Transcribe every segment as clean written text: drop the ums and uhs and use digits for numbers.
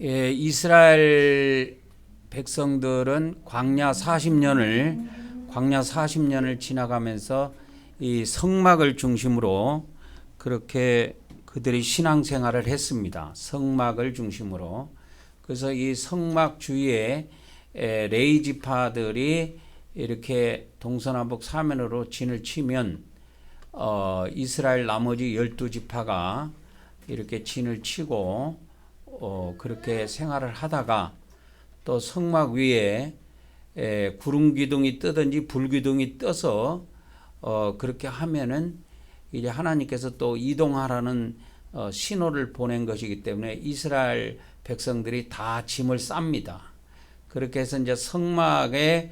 이스라엘 백성들은 광야 40년을 지나가면서 이 성막을 중심으로 그렇게 그들이 신앙생활을 했습니다. 성막을 중심으로. 그래서 이 성막 주위에 레위 지파들이 이렇게 동서남북 사면으로 진을 치면 이스라엘 나머지 12지파가 이렇게 진을 치고 그렇게 생활을 하다가 또 성막 위에 구름 기둥이 뜨든지 불 기둥이 떠서 그렇게 하면은 이제 하나님께서 또 이동하라는 신호를 보낸 것이기 때문에 이스라엘 백성들이 다 짐을 쌉니다. 그렇게 해서 이제 성막에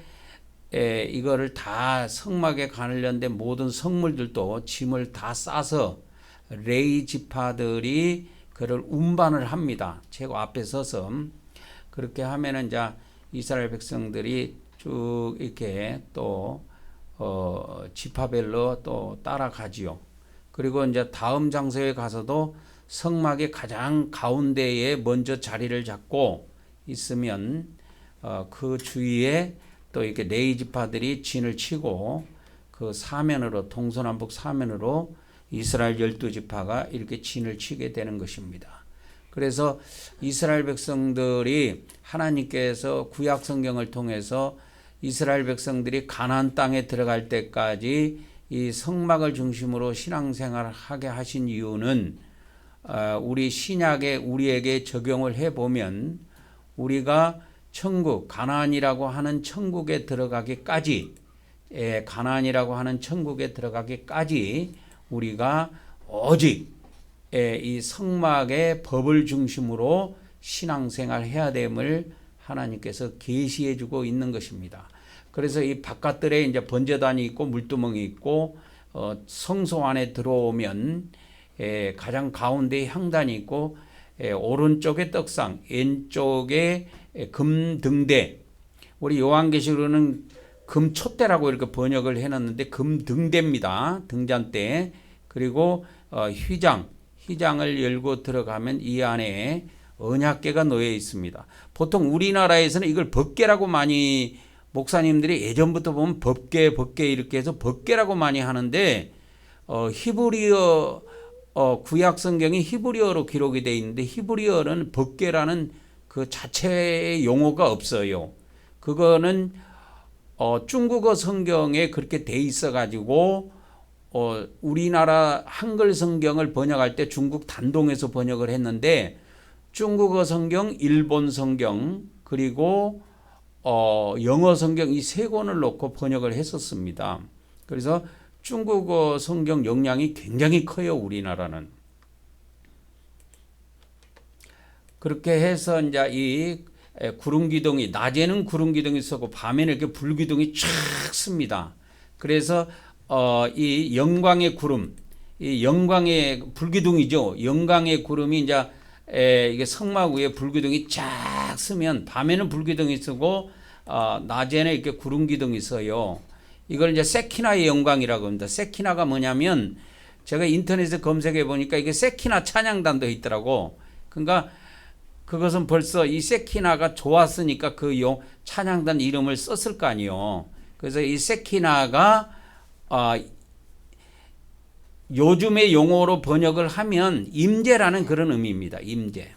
이거를 다 성막에 관련된 모든 성물들도 짐을 다 싸서 레위 지파들이 그를 운반을 합니다. 제가 앞에 서서 그렇게 하면은 이제 이스라엘 백성들이 쭉 이렇게 또 지파별로 또 따라가지요. 그리고 이제 다음 장소에 가서도 성막의 가장 가운데에 먼저 자리를 잡고 있으면 그 주위에 또 이렇게 레위 지파들이 진을 치고 그 사면으로 동서남북 사면으로 이스라엘 12지파가 이렇게 진을 치게 되는 것입니다. 그래서 이스라엘 백성들이 하나님께서 구약 성경을 통해서 이스라엘 백성들이 가나안 땅에 들어갈 때까지 이 성막을 중심으로 신앙생활을 하게 하신 이유는 우리 신약에 우리에게 적용을 해보면 우리가 천국, 가나안이라고 하는 천국에 들어가기까지 우리가 오직 이 성막의 법을 중심으로 신앙생활 해야 됨을 하나님께서 계시해 주고 있는 것입니다. 그래서 이 바깥들에 이제 번제단이 있고 물두멍이 있고 성소 안에 들어오면 가장 가운데에 향단이 있고 오른쪽에 떡상, 왼쪽에 금등대. 우리 요한계시록은 금촛대라고 이렇게 번역을 해놨는데 금등대입니다. 등잔대. 그리고 휘장을 열고 들어가면 이 안에 언약궤가 놓여 있습니다. 보통 우리나라에서는 이걸 법궤라고 많이 목사님들이 예전부터 보면 법궤 이렇게 해서 법궤라고 많이 하는데 히브리어 구약 성경이 히브리어로 기록이 되어 있는데 히브리어는 법궤라는 그 자체의 용어가 없어요. 그거는 중국어 성경에 그렇게 돼 있어 가지고 우리나라 한글 성경을 번역할 때 중국 단동에서 번역을 했는데 중국어 성경, 일본 성경, 그리고 영어 성경 이 세 권을 놓고 번역을 했었습니다. 그래서 중국어 성경 영향이 굉장히 커요, 우리나라는. 그렇게 해서 이제 이 구름 기둥이 낮에는 구름 기둥이 서고 밤에는 이렇게 불 기둥이 쫙 씁니다. 그래서 이 영광의 구름, 이 영광의 불기둥이죠. 영광의 구름이 이제 이게 성막 위에 불기둥이 쫙 쓰면 밤에는 불기둥이 쓰고 낮에는 이렇게 구름 기둥이 써요. 이걸 이제 세키나의 영광이라고 합니다. 세키나가 뭐냐면 제가 인터넷에 검색해 보니까 이게 세키나 찬양단도 있더라고. 그러니까 그것은 벌써 이 세키나가 좋았으니까 그 찬양단 이름을 썼을 거 아니에요. 그래서 이 세키나가 요즘의 용어로 번역을 하면 임재라는 그런 의미입니다. 임재.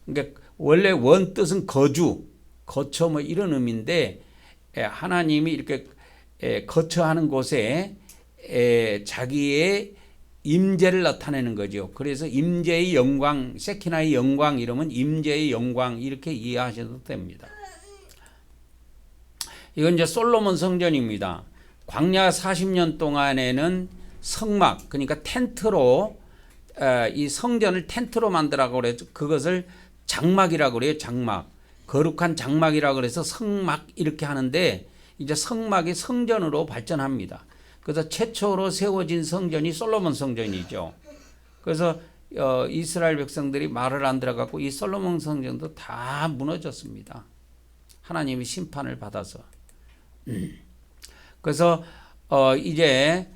그러니까 원래 원 뜻은 거주, 거처 뭐 이런 의미인데 하나님이 이렇게 거처하는 곳에 자기의 임재를 나타내는 거죠. 그래서 임재의 영광, 세키나의 영광 이러면 임재의 영광 이렇게 이해하셔도 됩니다. 이건 이제 솔로몬 성전입니다. 광야 40년 동안에는 성막, 그러니까 텐트로 이 성전을 텐트로 만들라고 그래서 그것을 장막이라고 그래요. 장막. 거룩한 장막이라고 그래서 성막 이렇게 하는데 이제 성막이 성전으로 발전합니다. 그래서 최초로 세워진 성전이 솔로몬 성전이죠. 그래서 이스라엘 백성들이 말을 안 들어갖고 이 솔로몬 성전도 다 무너졌습니다. 하나님이 심판을 받아서. 그래서 이제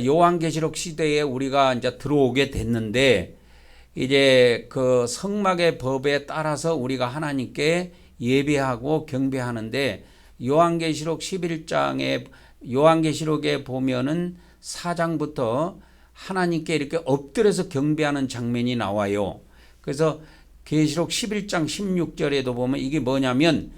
요한계시록 시대에 우리가 이제 들어오게 됐는데 이제 그 성막의 법에 따라서 우리가 하나님께 예배하고 경배하는데 요한계시록 11장에 요한계시록에 보면은 4장부터 하나님께 이렇게 엎드려서 경배하는 장면이 나와요. 그래서 계시록 11장 16절에도 보면 이게 뭐냐면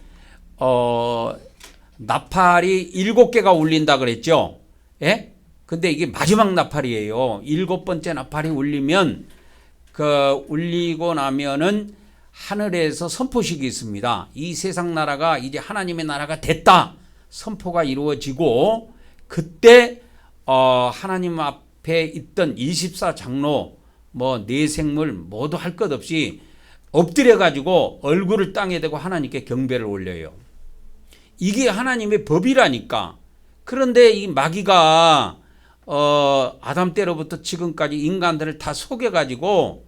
나팔이 7개가 울린다 그랬죠. 예? 근데 이게 마지막 나팔이에요. 7번째 나팔이 울리면 울리고 나면은 하늘에서 선포식이 있습니다. 이 세상 나라가 이제 하나님의 나라가 됐다. 선포가 이루어지고 그때 하나님 앞에 있던 24장로 내생물 모두 할 것 없이 엎드려 가지고 얼굴을 땅에 대고 하나님께 경배를 올려요. 이게 하나님의 법이라니까. 그런데 이 마귀가 아담 때로부터 지금까지 인간들을 다 속여 가지고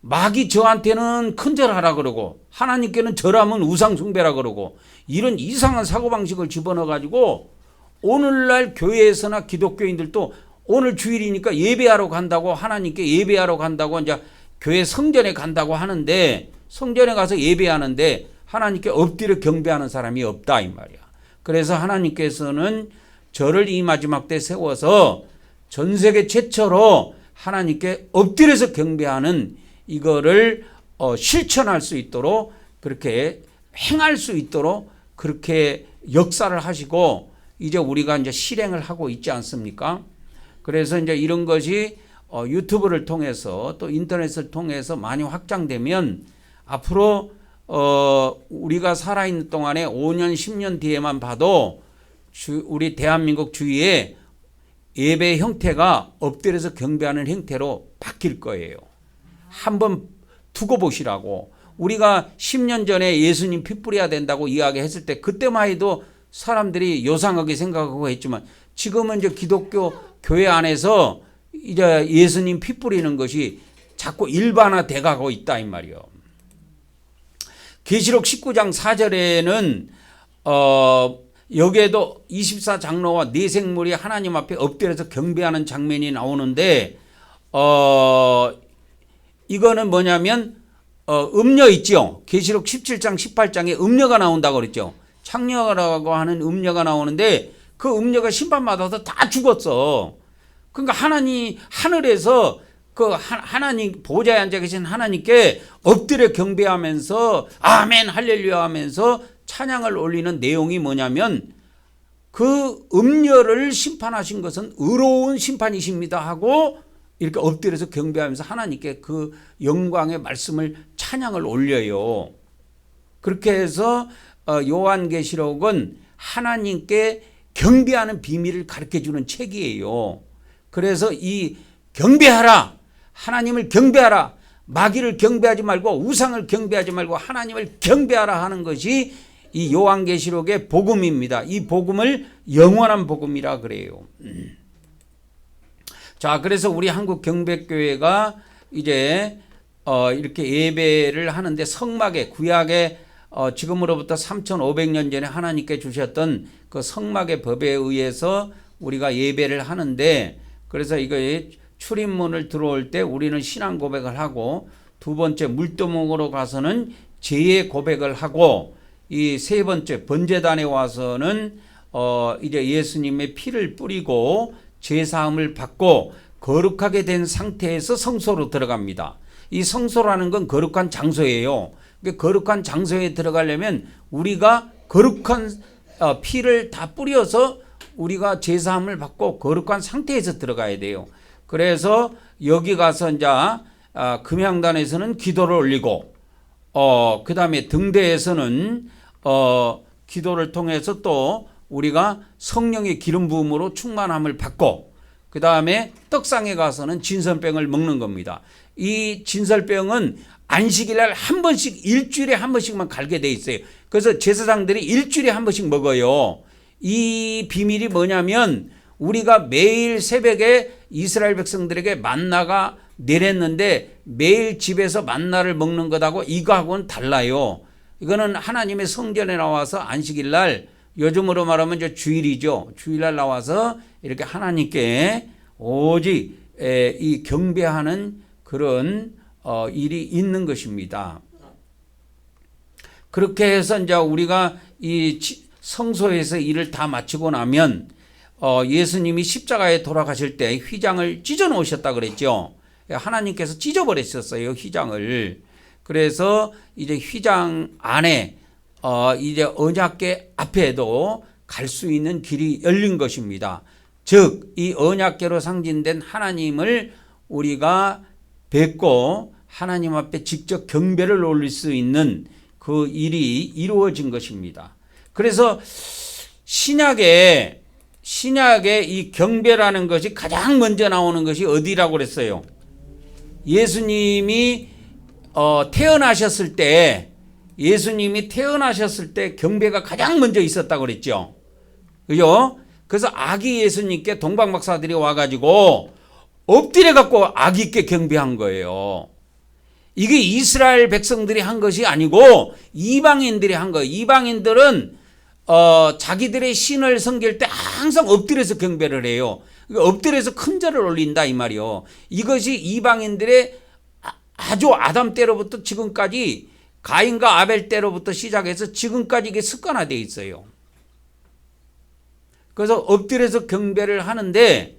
마귀 저한테는 큰절하라 그러고 하나님께는 절하면 우상숭배라 그러고 이런 이상한 사고방식을 집어넣어 가지고 오늘날 교회에서나 기독교인들도 오늘 주일이니까 예배하러 간다고 하나님께 예배하러 간다고 이제 교회 성전에 간다고 하는데 성전에 가서 예배하는데 하나님께 엎드려 경배하는 사람이 없다 이 말이야. 그래서 하나님께서는 저를 이 마지막 때 세워서 전 세계 최초로 하나님께 엎드려서 경배하는 이거를 실천할 수 있도록 그렇게 행할 수 있도록 그렇게 역사를 하시고 이제 우리가 이제 실행을 하고 있지 않습니까? 그래서 이제 이런 것이 유튜브를 통해서 또 인터넷을 통해서 많이 확장되면 앞으로 우리가 살아있는 동안에 5년 10년 뒤에만 봐도 우리 대한민국 주위에 예배 형태가 엎드려서 경배하는 형태로 바뀔 거예요. 한번 두고 보시라고. 우리가 10년 전에 예수님 피 뿌려야 된다고 이야기했을 때 그때만 해도 사람들이 요상하게 생각하고 했지만 지금은 이제 기독교 교회 안에서 이제 예수님 피 뿌리는 것이 자꾸 일반화돼 가고 있다 이 말이요. 계시록 19장 4절에는 여기에도 24장로와 내생물이 하나님 앞에 엎드려서 경배하는 장면이 나오는데 이거는 뭐냐면 음녀 있죠. 계시록 17장 18장에 음녀가 나온다고 그랬죠. 창녀라고 하는 음녀가 나오는데 그 음녀가 심판받아서 다 죽었어. 그러니까 하늘에서 그 하나님 보좌에 앉아 계신 하나님께 엎드려 경배하면서 아멘 할렐루야 하면서 찬양을 올리는 내용이 뭐냐면 그 음녀를 심판하신 것은 의로운 심판이십니다 하고 이렇게 엎드려서 경배하면서 하나님께 그 영광의 말씀을 찬양을 올려요. 그렇게 해서 요한계시록은 하나님께 경배하는 비밀을 가르쳐주는 책이에요. 그래서 이 경배하라, 하나님을 경배하라, 마귀를 경배하지 말고 우상을 경배하지 말고 하나님을 경배하라 하는 것이 이 요한계시록의 복음입니다. 이 복음을 영원한 복음이라 그래요. 자, 그래서 우리 한국 경배교회가 이제 이렇게 예배를 하는데 성막에 구약에 지금으로부터 3,500년 전에 하나님께 주셨던 그 성막의 법에 의해서 우리가 예배를 하는데 그래서 이거 출입문을 들어올 때 우리는 신앙 고백을 하고 두 번째 물두멍으로 가서는 죄의 고백을 하고 이 세 번째 번제단에 와서는 이제 예수님의 피를 뿌리고 죄 사함을 받고 거룩하게 된 상태에서 성소로 들어갑니다. 이 성소라는 건 거룩한 장소예요. 거룩한 장소에 들어가려면 우리가 거룩한 피를 다 뿌려서 우리가 죄 사함을 받고 거룩한 상태에서 들어가야 돼요. 그래서 여기 가서 이제 금향단에서는 기도를 올리고 그 다음에 등대에서는 기도를 통해서 또 우리가 성령의 기름 부음으로 충만함을 받고 그 다음에 떡상에 가서는 진설병을 먹는 겁니다. 이 진설병은 안식일날 한 번씩 일주일에 한 번씩만 갈게 돼 있어요. 그래서 제사장들이 일주일에 한 번씩 먹어요. 이 비밀이 뭐냐면 우리가 매일 새벽에 이스라엘 백성들에게 만나가 내렸는데 매일 집에서 만나를 먹는 것하고 이거하고는 달라요. 이거는 하나님의 성전에 나와서 안식일날 요즘으로 말하면 이제 주일이죠. 주일날 나와서 이렇게 하나님께 오직 이 경배하는 그런 일이 있는 것입니다. 그렇게 해서 이제 우리가 이 성소에서 일을 다 마치고 나면 예수님이 십자가에 돌아가실 때 휘장을 찢어 놓으셨다 그랬죠. 하나님께서 찢어버렸었어요, 휘장을. 그래서 이제 휘장 안에 이제 언약궤 앞에도 갈 수 있는 길이 열린 것입니다. 즉, 이 언약궤로 상징된 하나님을 우리가 뵙고 하나님 앞에 직접 경배를 올릴 수 있는 그 일이 이루어진 것입니다. 그래서 신약에 이 경배라는 것이 가장 먼저 나오는 것이 어디라고 그랬어요? 예수님이 태어나셨을 때 경배가 가장 먼저 있었다고 그랬죠. 그죠? 그래서 아기 예수님께 동방박사들이 와가지고 엎드려 갖고 아기께 경배한 거예요. 이게 이스라엘 백성들이 한 것이 아니고 이방인들이 한 거예요. 이방인들은 자기들의 신을 섬길 때 항상 엎드려서 경배를 해요. 엎드려서 큰 절을 올린다 이 말이요. 이것이 이방인들의 아주 아담 때로부터 지금까지, 가인과 아벨 때로부터 시작해서 지금까지 이게 습관화되어 있어요. 그래서 엎드려서 경배를 하는데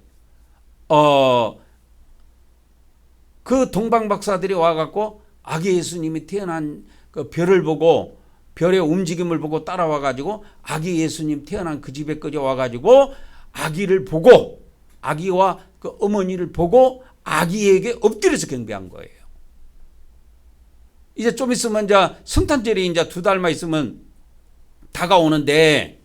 그 동방박사들이 와갖고 아기 예수님이 태어난 그 별을 보고, 별의 움직임을 보고 따라와가지고 아기 예수님 태어난 그 집에 끌려와가지고 아기를 보고, 아기와 그 어머니를 보고 아기에게 엎드려서 경배한 거예요. 이제 좀 있으면 이제 성탄절이 이제 2달만 있으면 다가오는데,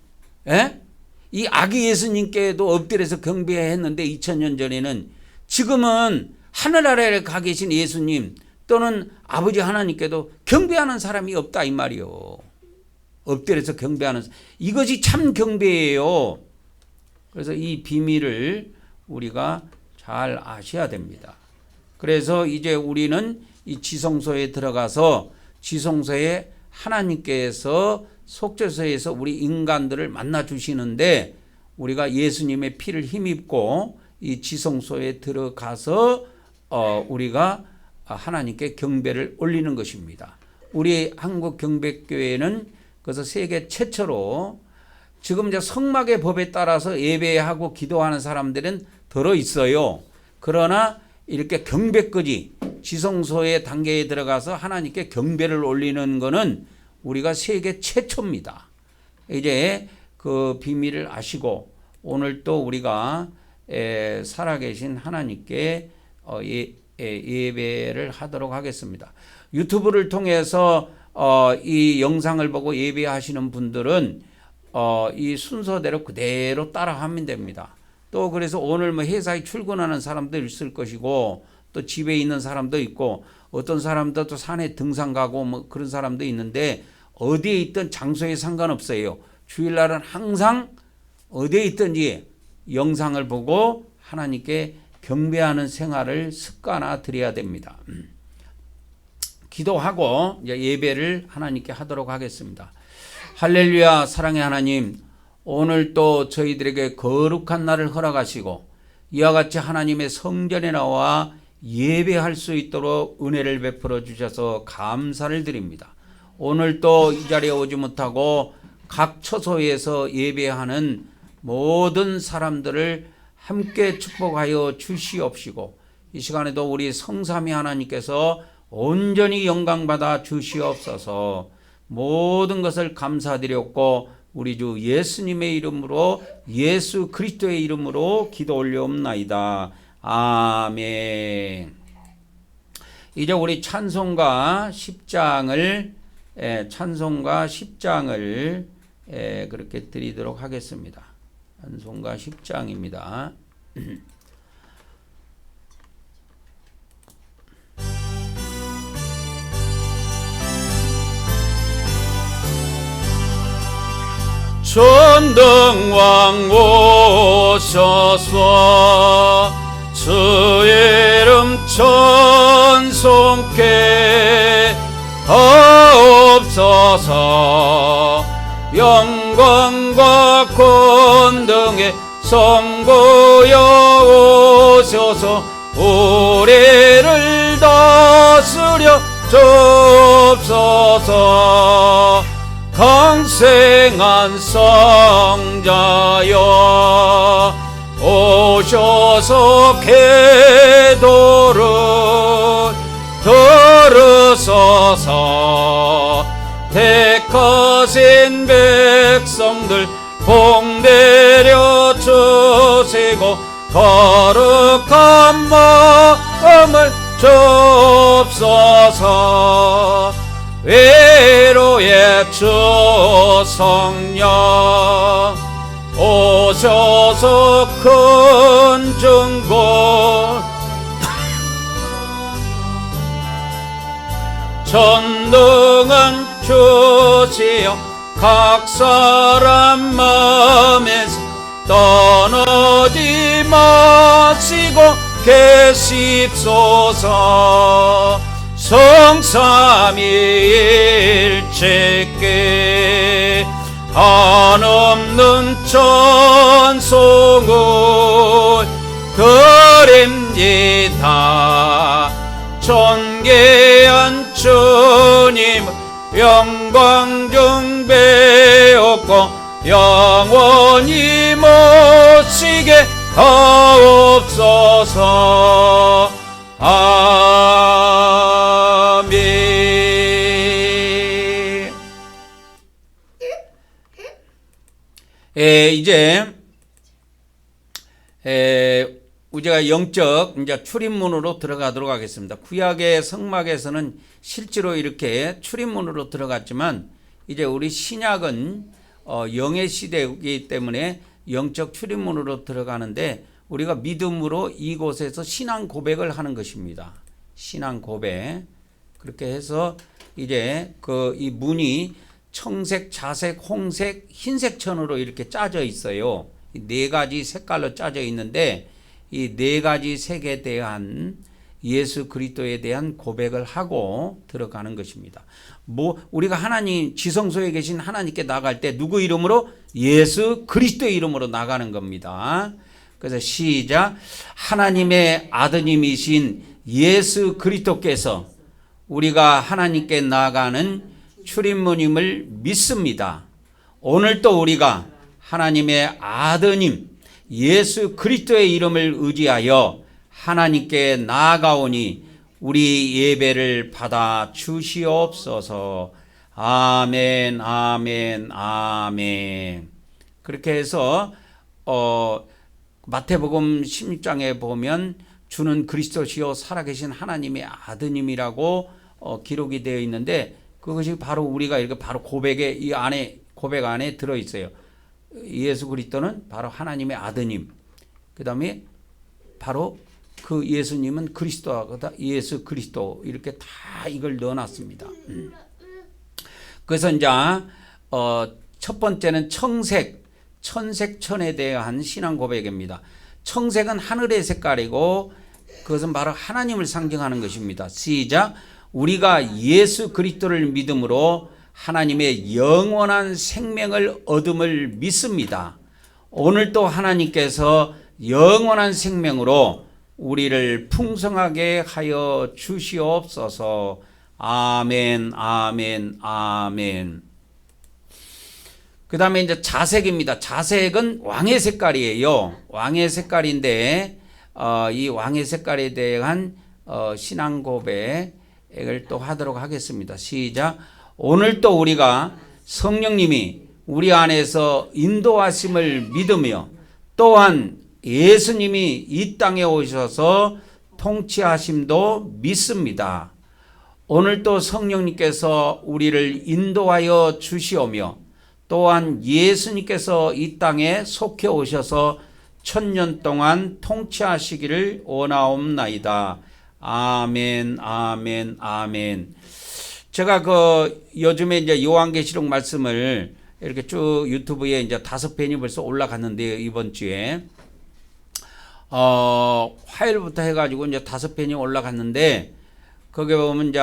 이 아기 예수님께도 엎드려서 경배했는데 2000년 전에는, 지금은 하늘나라에 가 계신 예수님 또는 아버지 하나님께도 경배하는 사람이 없다 이 말이요. 엎드려서 경배하는, 이것이 참 경배예요. 그래서 이 비밀을 우리가 잘 아셔야 됩니다. 그래서 이제 우리는 이 지성소에 들어가서 지성소에 하나님께서 속죄소에서 우리 인간들을 만나 주시는데, 우리가 예수님의 피를 힘입고 이 지성소에 들어가서 우리가 하나님께 경배를 올리는 것입니다. 우리 한국경배교회는 그래서 세계 최초로 지금 이제 성막의 법에 따라서 예배하고 기도하는 사람들은 들어 있어요. 그러나 이렇게 경배까지 지성소의 단계에 들어가서 하나님께 경배를 올리는 것은 우리가 세계 최초입니다. 이제 그 비밀을 아시고 오늘 또 우리가 살아계신 하나님께 예배를 하도록 하겠습니다. 유튜브를 통해서 이 영상을 보고 예배하시는 분들은 이 순서대로 그대로 따라하면 됩니다. 또 그래서 오늘 뭐 회사에 출근하는 사람도 있을 것이고, 또 집에 있는 사람도 있고, 어떤 사람도 또 산에 등산 가고 뭐 그런 사람도 있는데, 어디에 있든 장소에 상관없어요. 주일날은 항상 어디에 있든지 영상을 보고 하나님께 경배하는 생활을 습관화 드려야 됩니다. 기도하고 이제 예배를 하나님께 하도록 하겠습니다. 할렐루야. 사랑의 하나님, 오늘 또 저희들에게 거룩한 날을 허락하시고 이와 같이 하나님의 성전에 나와 예배할 수 있도록 은혜를 베풀어 주셔서 감사를 드립니다. 오늘 또 이 자리에 오지 못하고 각 처소에서 예배하는 모든 사람들을 함께 축복하여 주시옵시고, 이 시간에도 우리 성삼위 하나님께서 온전히 영광받아 주시옵소서. 모든 것을 감사드렸고 우리 주 예수님의 이름으로, 예수 그리스도의 이름으로 기도 올려옵나이다. 아멘. 이제 우리 찬송가 10장을 그렇게 드리도록 하겠습니다. 찬송가 10장입니다. 전등왕 오셔서 주의 이름 찬송케 하옵소서. 영광과 권능의 성부여 오셔서 우리를 다스려 줍소서. 강생한 성자여 오셔서 계도를 들으소서. 택하신 백성들 복내려 주시고 거룩한 마음을 줍소서. 위로의 주 성령 오셔서 큰 중고 전능한 주시여 각 사람 마음에서 떠나지 마시고 계십소서. 성삼위일체께 한없는 찬송을 드립니다. 존귀한 주님 영광 중배옵고 영원히 모시게 하옵소서. 아멘. 이제 우리가 영적 이제 출입문으로 들어가도록 하겠습니다. 구약의 성막에서는 실제로 이렇게 출입문으로 들어갔지만 이제 우리 신약은 영의 시대이기 때문에 영적 출입문으로 들어가는데 우리가 믿음으로 이곳에서 신앙 고백을 하는 것입니다. 신앙 고백. 그렇게 해서 이제 이 문이 청색, 자색, 홍색, 흰색 천으로 이렇게 짜져 있어요. 네 가지 색깔로 짜져 있는데 이 네 가지 색에 대한 예수 그리스도에 대한 고백을 하고 들어가는 것입니다. 우리가 하나님 지성소에 계신 하나님께 나갈 때 누구 이름으로? 예수 그리스도의 이름으로 나가는 겁니다. 그래서 시작. 하나님의 아드님이신 예수 그리스도께서 우리가 하나님께 나가는 출입문임을 믿습니다. 오늘도 우리가 하나님의 아드님 예수 그리스도의 이름을 의지하여 하나님께 나아가오니 우리 예배를 받아 주시옵소서. 아멘, 아멘, 아멘. 그렇게 해서 마태복음 16장에 보면 주는 그리스도시요 살아계신 하나님의 아드님이라고 기록이 되어 있는데 그것이 바로 우리가 이렇게 바로 고백 안에 들어 있어요. 예수 그리스도는 바로 하나님의 아드님. 그다음에 바로 그 예수님은 그리스도하고다 예수 그리스도 이렇게 다 이걸 넣어놨습니다. 그래서 이제 첫 번째는 천색천에 대한 신앙 고백입니다. 청색은 하늘의 색깔이고 그것은 바로 하나님을 상징하는 것입니다. 시작. 우리가 예수 그리스도를 믿음으로 하나님의 영원한 생명을 얻음을 믿습니다. 오늘도 하나님께서 영원한 생명으로 우리를 풍성하게 하여 주시옵소서. 아멘, 아멘, 아멘. 그 다음에 이제 자색입니다. 자색은 왕의 색깔이에요. 왕의 색깔인데, 이 왕의 색깔에 대한 신앙 고백을 또 하도록 하겠습니다. 시작. 오늘도 우리가 성령님이 우리 안에서 인도하심을 믿으며 또한 예수님이 이 땅에 오셔서 통치하심도 믿습니다. 오늘도 성령님께서 우리를 인도하여 주시오며 또한 예수님께서 이 땅에 속해 오셔서 1000년 동안 통치하시기를 원하옵나이다. 아멘, 아멘, 아멘. 제가 요즘에 이제 요한계시록 말씀을 이렇게 쭉 유튜브에 이제 5편이 벌써 올라갔는데요, 이번 주에. 화요일부터 해가지고 이제 5편이 올라갔는데, 거기에 보면 이제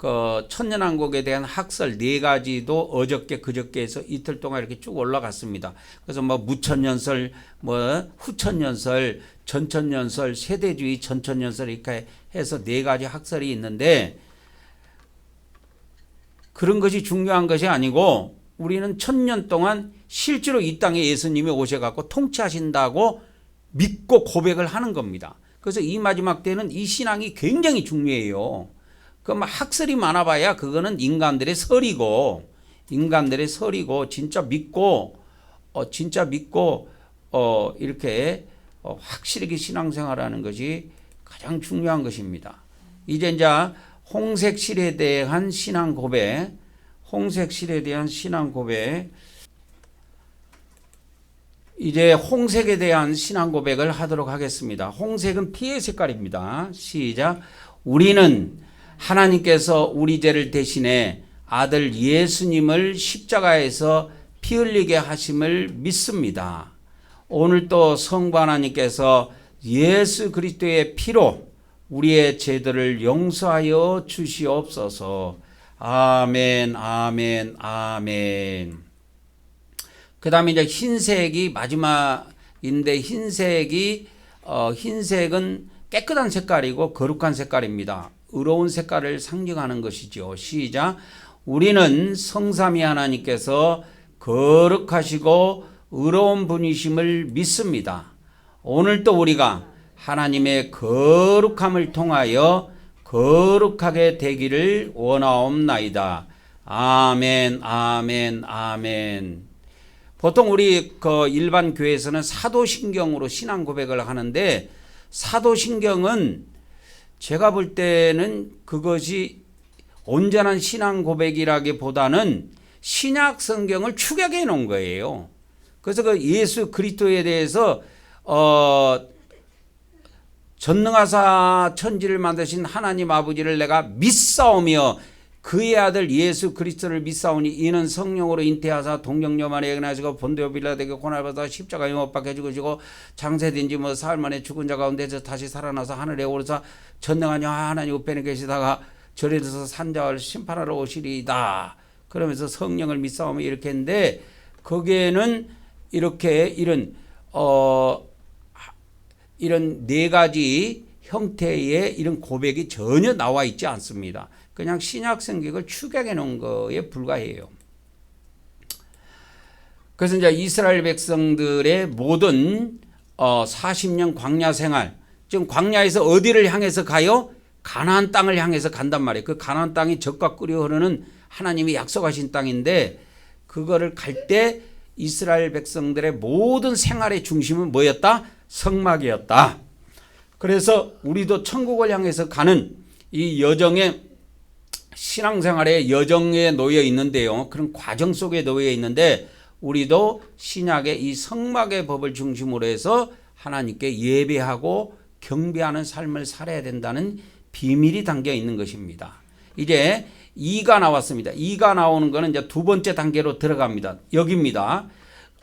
그 천년왕국에 대한 학설 4가지도 어저께 그저께 해서 이틀 동안 이렇게 쭉 올라갔습니다. 그래서 뭐 무천년설, 뭐 후천년설, 전천년설, 세대주의 전천년설 이렇게 해서 4가지 학설이 있는데 그런 것이 중요한 것이 아니고 우리는 1000년 동안 실제로 이 땅에 예수님이 오셔갖고 통치하신다고 믿고 고백을 하는 겁니다. 그래서 이 마지막 때는 이 신앙이 굉장히 중요해요. 그 학설이 많아봐야 그거는 인간들의 설이고 진짜 믿고 이렇게 확실하게 신앙생활하는 것이 가장 중요한 것입니다. 이제 홍색실에 대한 신앙 고백, 이제 홍색에 대한 신앙 고백을 하도록 하겠습니다. 홍색은 피의 색깔입니다. 시작. 우리는 하나님께서 우리 죄를 대신해 아들 예수님을 십자가에서 피 흘리게 하심을 믿습니다. 오늘 또 성부 하나님께서 예수 그리스도의 피로 우리의 죄들을 용서하여 주시옵소서. 아멘, 아멘, 아멘. 그 다음에 이제 흰색이 마지막인데 흰색은 깨끗한 색깔이고 거룩한 색깔입니다. 의로운 색깔을 상징하는 것이죠. 시작. 우리는 성삼위 하나님께서 거룩하시고 의로운 분이심을 믿습니다. 오늘 또 우리가 하나님의 거룩함을 통하여 거룩하게 되기를 원하옵나이다. 아멘, 아멘, 아멘. 보통 우리 그 일반 교회에서는 사도신경으로 신앙 고백을 하는데 사도신경은 제가 볼 때는 그것이 온전한 신앙 고백이라기보다는 신약 성경을 축약해 놓은 거예요. 그래서 그 예수 그리스도에 대해서 전능하사 천지를 만드신 하나님 아버지를 내가 믿사오며 그의 아들 예수 그리스도를 믿사오니 이는 성령으로 잉태하사 동정녀만에 예견하시고 본디오 빌라되게 고난받아 십자가에 못 박혀 죽으시고 장세된 지 사흘 만에 죽은 자 가운데서 다시 살아나서 하늘에 오르사 전능한 하나님 우편에 계시다가 절에서 산자를 심판하러 오시리이다. 그러면서 성령을 믿사오며 이렇게 했는데 거기에는 이렇게 이런 4가지 형태의 이런 고백이 전혀 나와 있지 않습니다. 그냥 신약 성경을 축약해 놓은 거에 불과해요. 그래서 이제 이스라엘 백성들의 모든 40년 광야 생활, 지금 광야에서 어디를 향해서 가요? 가나안 땅을 향해서 간단 말이에요. 그 가나안 땅이 젖과 꿀이 흐르는 하나님이 약속하신 땅인데 그거를 갈 때 이스라엘 백성들의 모든 생활의 중심은 뭐였다? 성막이었다. 그래서 우리도 천국을 향해서 가는 이 여정의 신앙생활의 여정에 놓여 있는데요. 그런 과정 속에 놓여 있는데 우리도 신약의 이 성막의 법을 중심으로 해서 하나님께 예배하고 경배하는 삶을 살아야 된다는 비밀이 담겨 있는 것입니다. 이제 2가 나왔습니다. 2가 나오는 거는 이제 두 번째 단계로 들어갑니다. 여기입니다.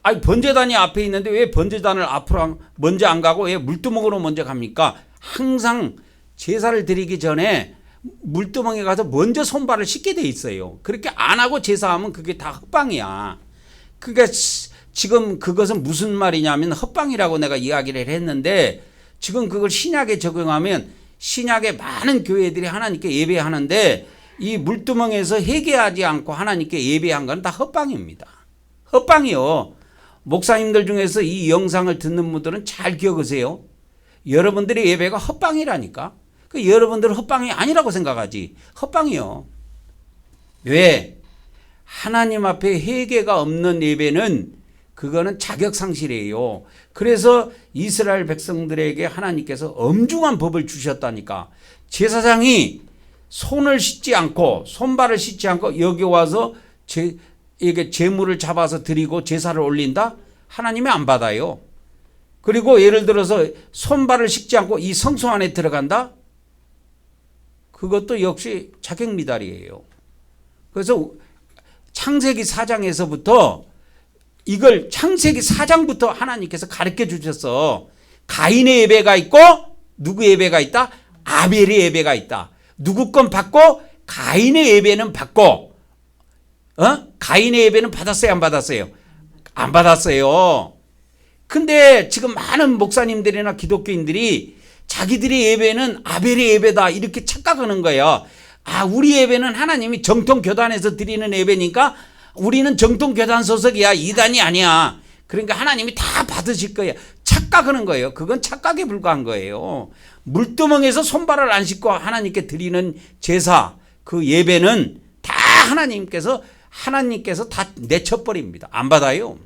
아니 번제단이 앞에 있는데 왜 번제단을 앞으로 먼저 안 가고 왜 물두멍으로 먼저 갑니까? 항상 제사를 드리기 전에 물두멍에 가서 먼저 손발을 씻게 돼 있어요. 그렇게 안 하고 제사하면 그게 다 헛방이야. 그러니까 지금 그것은 무슨 말이냐면 헛방이라고 내가 이야기를 했는데 지금 그걸 신약에 적용하면 신약의 많은 교회들이 하나님께 예배하는데 이 물두멍에서 회개하지 않고 하나님께 예배한 건 다 헛방입니다. 헛방이요. 목사님들 중에서 이 영상을 듣는 분들은 잘 기억하세요. 여러분들의 예배가 헛방이라니까. 그 여러분들은 헛방이 아니라고 생각하지. 헛방이요. 왜? 하나님 앞에 회개가 없는 예배는 그거는 자격상실이에요. 그래서 이스라엘 백성들에게 하나님께서 엄중한 법을 주셨다니까. 제사장이 손을 씻지 않고 손발을 씻지 않고 여기 와서 이게 제물을 잡아서 드리고 제사를 올린다? 하나님이 안 받아요. 그리고 예를 들어서 손발을 씻지 않고 이 성소 안에 들어간다? 그것도 역시 자격 미달이에요. 그래서 창세기 4장에서부터 이걸 창세기 4장부터 하나님께서 가르쳐 주셔서 가인의 예배가 있고 누구 예배가 있다? 아벨의 예배가 있다. 누구 건 받고 가인의 예배는 받고, 가인의 예배는 받았어요, 안 받았어요? 안 받았어요. 근데 지금 많은 목사님들이나 기독교인들이 자기들의 예배는 아벨의 예배다 이렇게 착각하는 거예요. 아, 우리 예배는 하나님이 정통교단에서 드리는 예배니까 우리는 정통교단 소속이야, 이단이 아니야. 그러니까 하나님이 다 받으실 거야. 착각하는 거예요. 그건 착각에 불과한 거예요. 물두멍에서 손발을 안 씻고 하나님께 드리는 제사, 그 예배는 다 하나님께서 다 내쳐버립니다. 안 받아요.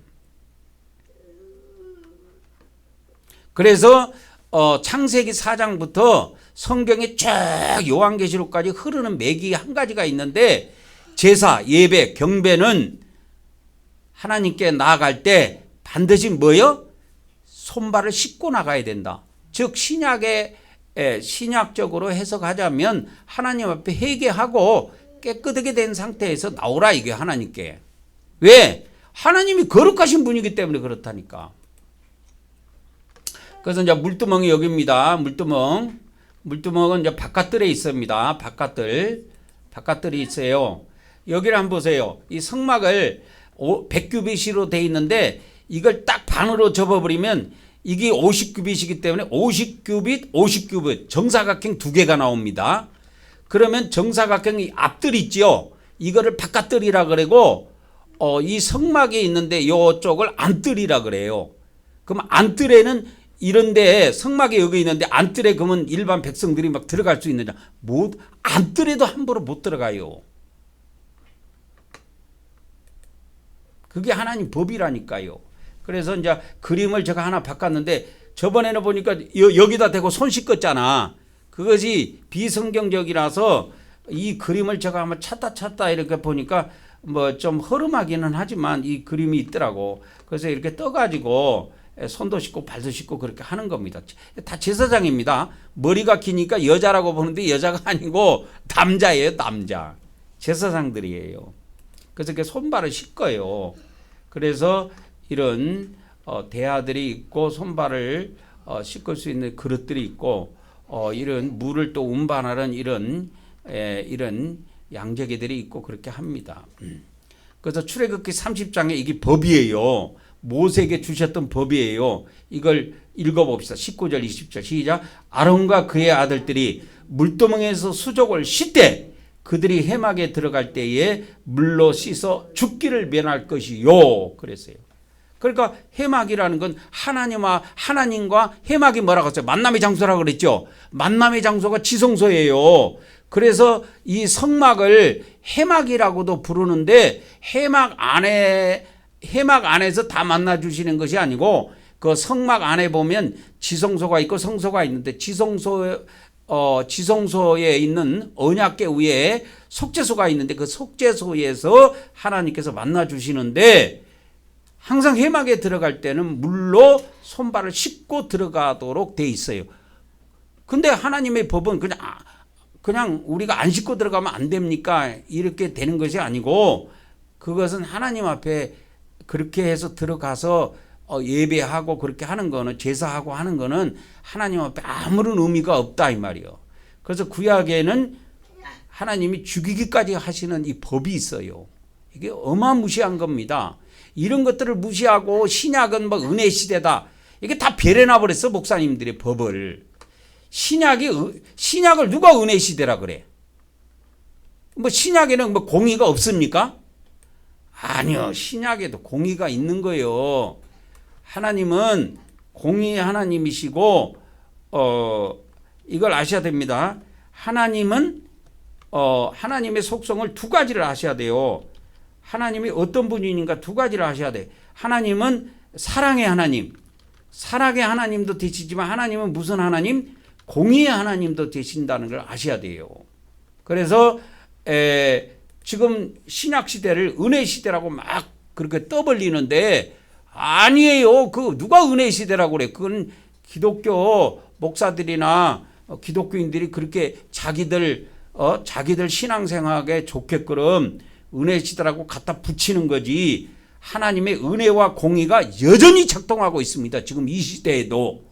그래서 창세기 4장부터 성경에 쭉 요한계시록까지 흐르는 맥이 한 가지가 있는데, 제사, 예배, 경배는 하나님께 나아갈 때 반드시 뭐요? 손발을 씻고 나가야 된다. 즉 신약적으로 해석하자면 하나님 앞에 회개하고 깨끗하게 된 상태에서 나오라, 이게 하나님께. 왜? 하나님이 거룩하신 분이기 때문에 그렇다니까. 그래서 이제 물두멍이 여기입니다. 물두멍은 이제 바깥들에 있습니다. 바깥들이 있어요. 여기를 한번 보세요. 이 성막을 100규빗으로 돼 있는데 이걸 딱 반으로 접어버리면 이게 50규빗이기 때문에 50규빗 정사각형 두 개가 나옵니다. 그러면 정사각형이 앞뜰 있죠. 이거를 바깥뜰이라 그러고 이 성막에 있는데 이쪽을 안뜰이라 그래요. 그럼 안뜰에는 이런데 성막에 여기 있는데 안뜰에 그러면 일반 백성들이 막 들어갈 수 있느냐? 못, 안뜰에도 함부로 못 들어가요. 그게 하나님 법이라니까요. 그래서 이제 그림을 제가 하나 바꿨는데 저번에는 보니까 여기다 대고 손 씻었잖아. 그것이 비성경적이라서 이 그림을 제가 한번 찾다 이렇게 보니까 뭐 좀 허름하기는 하지만 이 그림이 있더라고. 그래서 이렇게 떠가지고 손도 씻고 발도 씻고 그렇게 하는 겁니다. 다 제사장입니다. 머리가 기니까 여자라고 보는데 여자가 아니고 남자예요, 남자. 제사장들이에요. 그래서 이렇게 손발을 씻어요. 그래서 이런 대야들이 있고 손발을 씻을 수 있는 그릇들이 있고 이런 물을 또 운반하는 이런 양재기들이 있고 그렇게 합니다. 그래서 출애굽기 30장에 이게 법이에요. 모세에게 주셨던 법이에요. 이걸 읽어봅시다. 19절 20절 시작. 아론과 그의 아들들이 물두멍에서 수족을 씻되 그들이 해막에 들어갈 때에 물로 씻어 죽기를 면할 것이요. 그랬어요. 그러니까 해막이라는 건 하나님과 해막이 뭐라고 했어요? 만남의 장소라고 그랬죠. 만남의 장소가 지성소예요. 그래서 이 성막을 해막이라고도 부르는데 해막 안에서 다 만나 주시는 것이 아니고 그 성막 안에 보면 지성소가 있고 성소가 있는데 지성소에 있는 언약궤 위에 속죄소가 있는데 그 속죄소에서 하나님께서 만나 주시는데 항상 해막에 들어갈 때는 물로 손발을 씻고 들어가도록 돼 있어요. 근데 하나님의 법은 그냥 우리가 안 씻고 들어가면 안 됩니까? 이렇게 되는 것이 아니고 그것은 하나님 앞에 그렇게 해서 들어가서 예배하고 그렇게 하는 거는 제사하고 하는 거는 하나님 앞에 아무런 의미가 없다 이 말이요. 그래서 구약에는 하나님이 죽이기까지 하시는 이 법이 있어요. 이게 어마무시한 겁니다. 이런 것들을 무시하고 신약은 뭐 은혜 시대다. 이게 다 베려놔 버렸어 목사님들의 법을. 신약을 누가 은혜 시대라 그래? 뭐 신약에는 뭐 공의가 없습니까? 아니요. 신약에도 공의가 있는 거예요. 하나님은 공의의 하나님이시고 이걸 아셔야 됩니다. 하나님은 하나님의 속성을 두 가지를 아셔야 돼요. 하나님이 어떤 분인가 두 가지를 아셔야 돼. 하나님은 사랑의 하나님. 사랑의 하나님도 되시지만 하나님은 무슨 하나님? 공의의 하나님도 되신다는 걸 아셔야 돼요. 그래서 지금 신약 시대를 은혜 시대라고 막 그렇게 떠벌리는데 아니에요. 그 누가 은혜 시대라고 그래? 그건 기독교 목사들이나 기독교인들이 그렇게 자기들 신앙생활에 좋게끔 은혜 시대라고 갖다 붙이는 거지. 하나님의 은혜와 공의가 여전히 작동하고 있습니다. 지금 이 시대에도.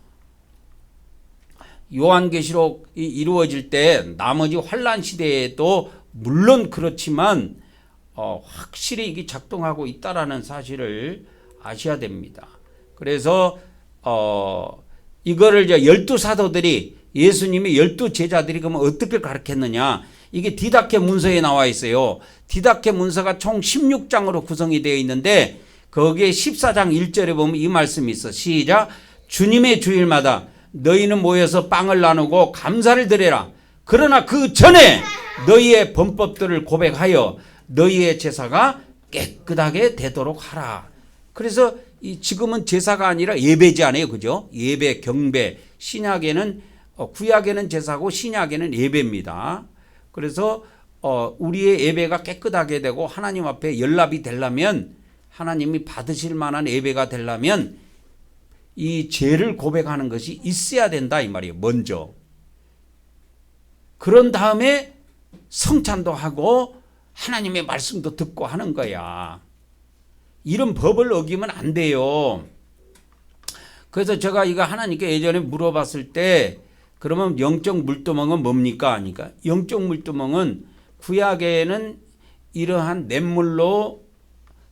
요한계시록이 이루어질 때 나머지 환란 시대에도 물론 그렇지만 확실히 이게 작동하고 있다라는 사실을 아셔야 됩니다. 그래서 이거를 이제 12사도들이 예수님의 12제자들이 그러면 어떻게 가르쳤느냐? 이게 디다케 문서에 나와 있어요. 디다케 문서가 총 16장으로 구성이 되어 있는데 거기에 14장 1절에 보면 이 말씀이 있어. 시작. 주님의 주일마다 너희는 모여서 빵을 나누고 감사를 드려라. 그러나 그 전에 너희의 범법들을 고백하여 너희의 제사가 깨끗하게 되도록 하라. 그래서 지금은 제사가 아니라 예배지 않아요, 그죠? 예배, 경배. 신약에는 구약에는 제사고 신약에는 예배입니다. 그래서 우리의 예배가 깨끗하게 되고 하나님 앞에 연락이 되려면, 하나님이 받으실 만한 예배가 되려면 이 죄를 고백하는 것이 있어야 된다 이 말이에요. 먼저. 그런 다음에 성찬도 하고 하나님의 말씀도 듣고 하는 거야. 이런 법을 어기면 안 돼요. 그래서 제가 이거 하나님께 예전에 물어봤을 때 그러면 영적 물두멍은 뭡니까? 하니까 영적 물두멍은 구약에는 이러한 냇물로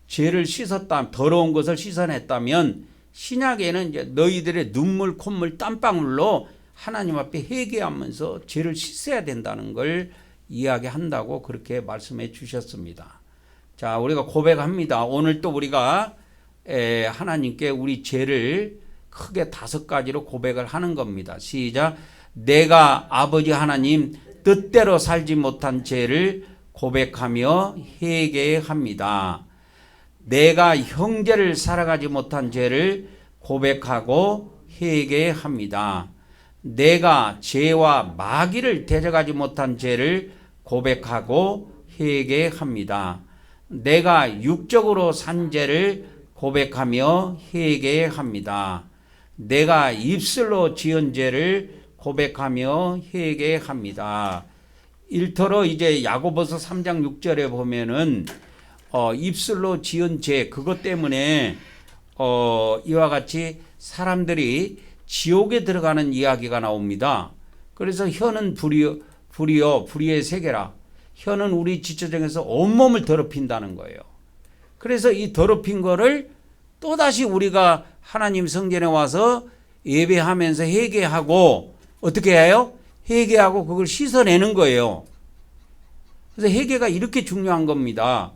죄를 씻었다, 더러운 것을 씻어냈다면 신약에는 이제 너희들의 눈물, 콧물, 땀방울로 하나님 앞에 회개하면서 죄를 씻어야 된다는 걸 이야기한다고 그렇게 말씀해 주셨습니다. 자, 우리가 고백합니다. 오늘 또 우리가 하나님께 우리 죄를 크게 5가지로 고백을 하는 겁니다. 시작. 내가 아버지 하나님 뜻대로 살지 못한 죄를 고백하며 회개합니다. 내가 형제를 살아가지 못한 죄를 고백하고 회개합니다. 내가 죄와 마귀를 데려가지 못한 죄를 고백하고 회개합니다. 내가 육적으로 산 죄를 고백하며 회개합니다. 내가 입술로 지은 죄를 고백하며 회개합니다. 일터로 이제 야고보서 3장 6절에 보면은 입술로 지은 죄 그것 때문에 이와 같이 사람들이 지옥에 들어가는 이야기가 나옵니다. 그래서 혀는 불이요 불의의 세계라. 혀는 우리 지체정에서 온몸을 더럽힌다는 거예요. 그래서 이 더럽힌 거를 또다시 우리가 하나님 성전에 와서 예배하면서 회개하고 어떻게 해요? 회개하고 그걸 씻어내는 거예요. 그래서 회개가 이렇게 중요한 겁니다.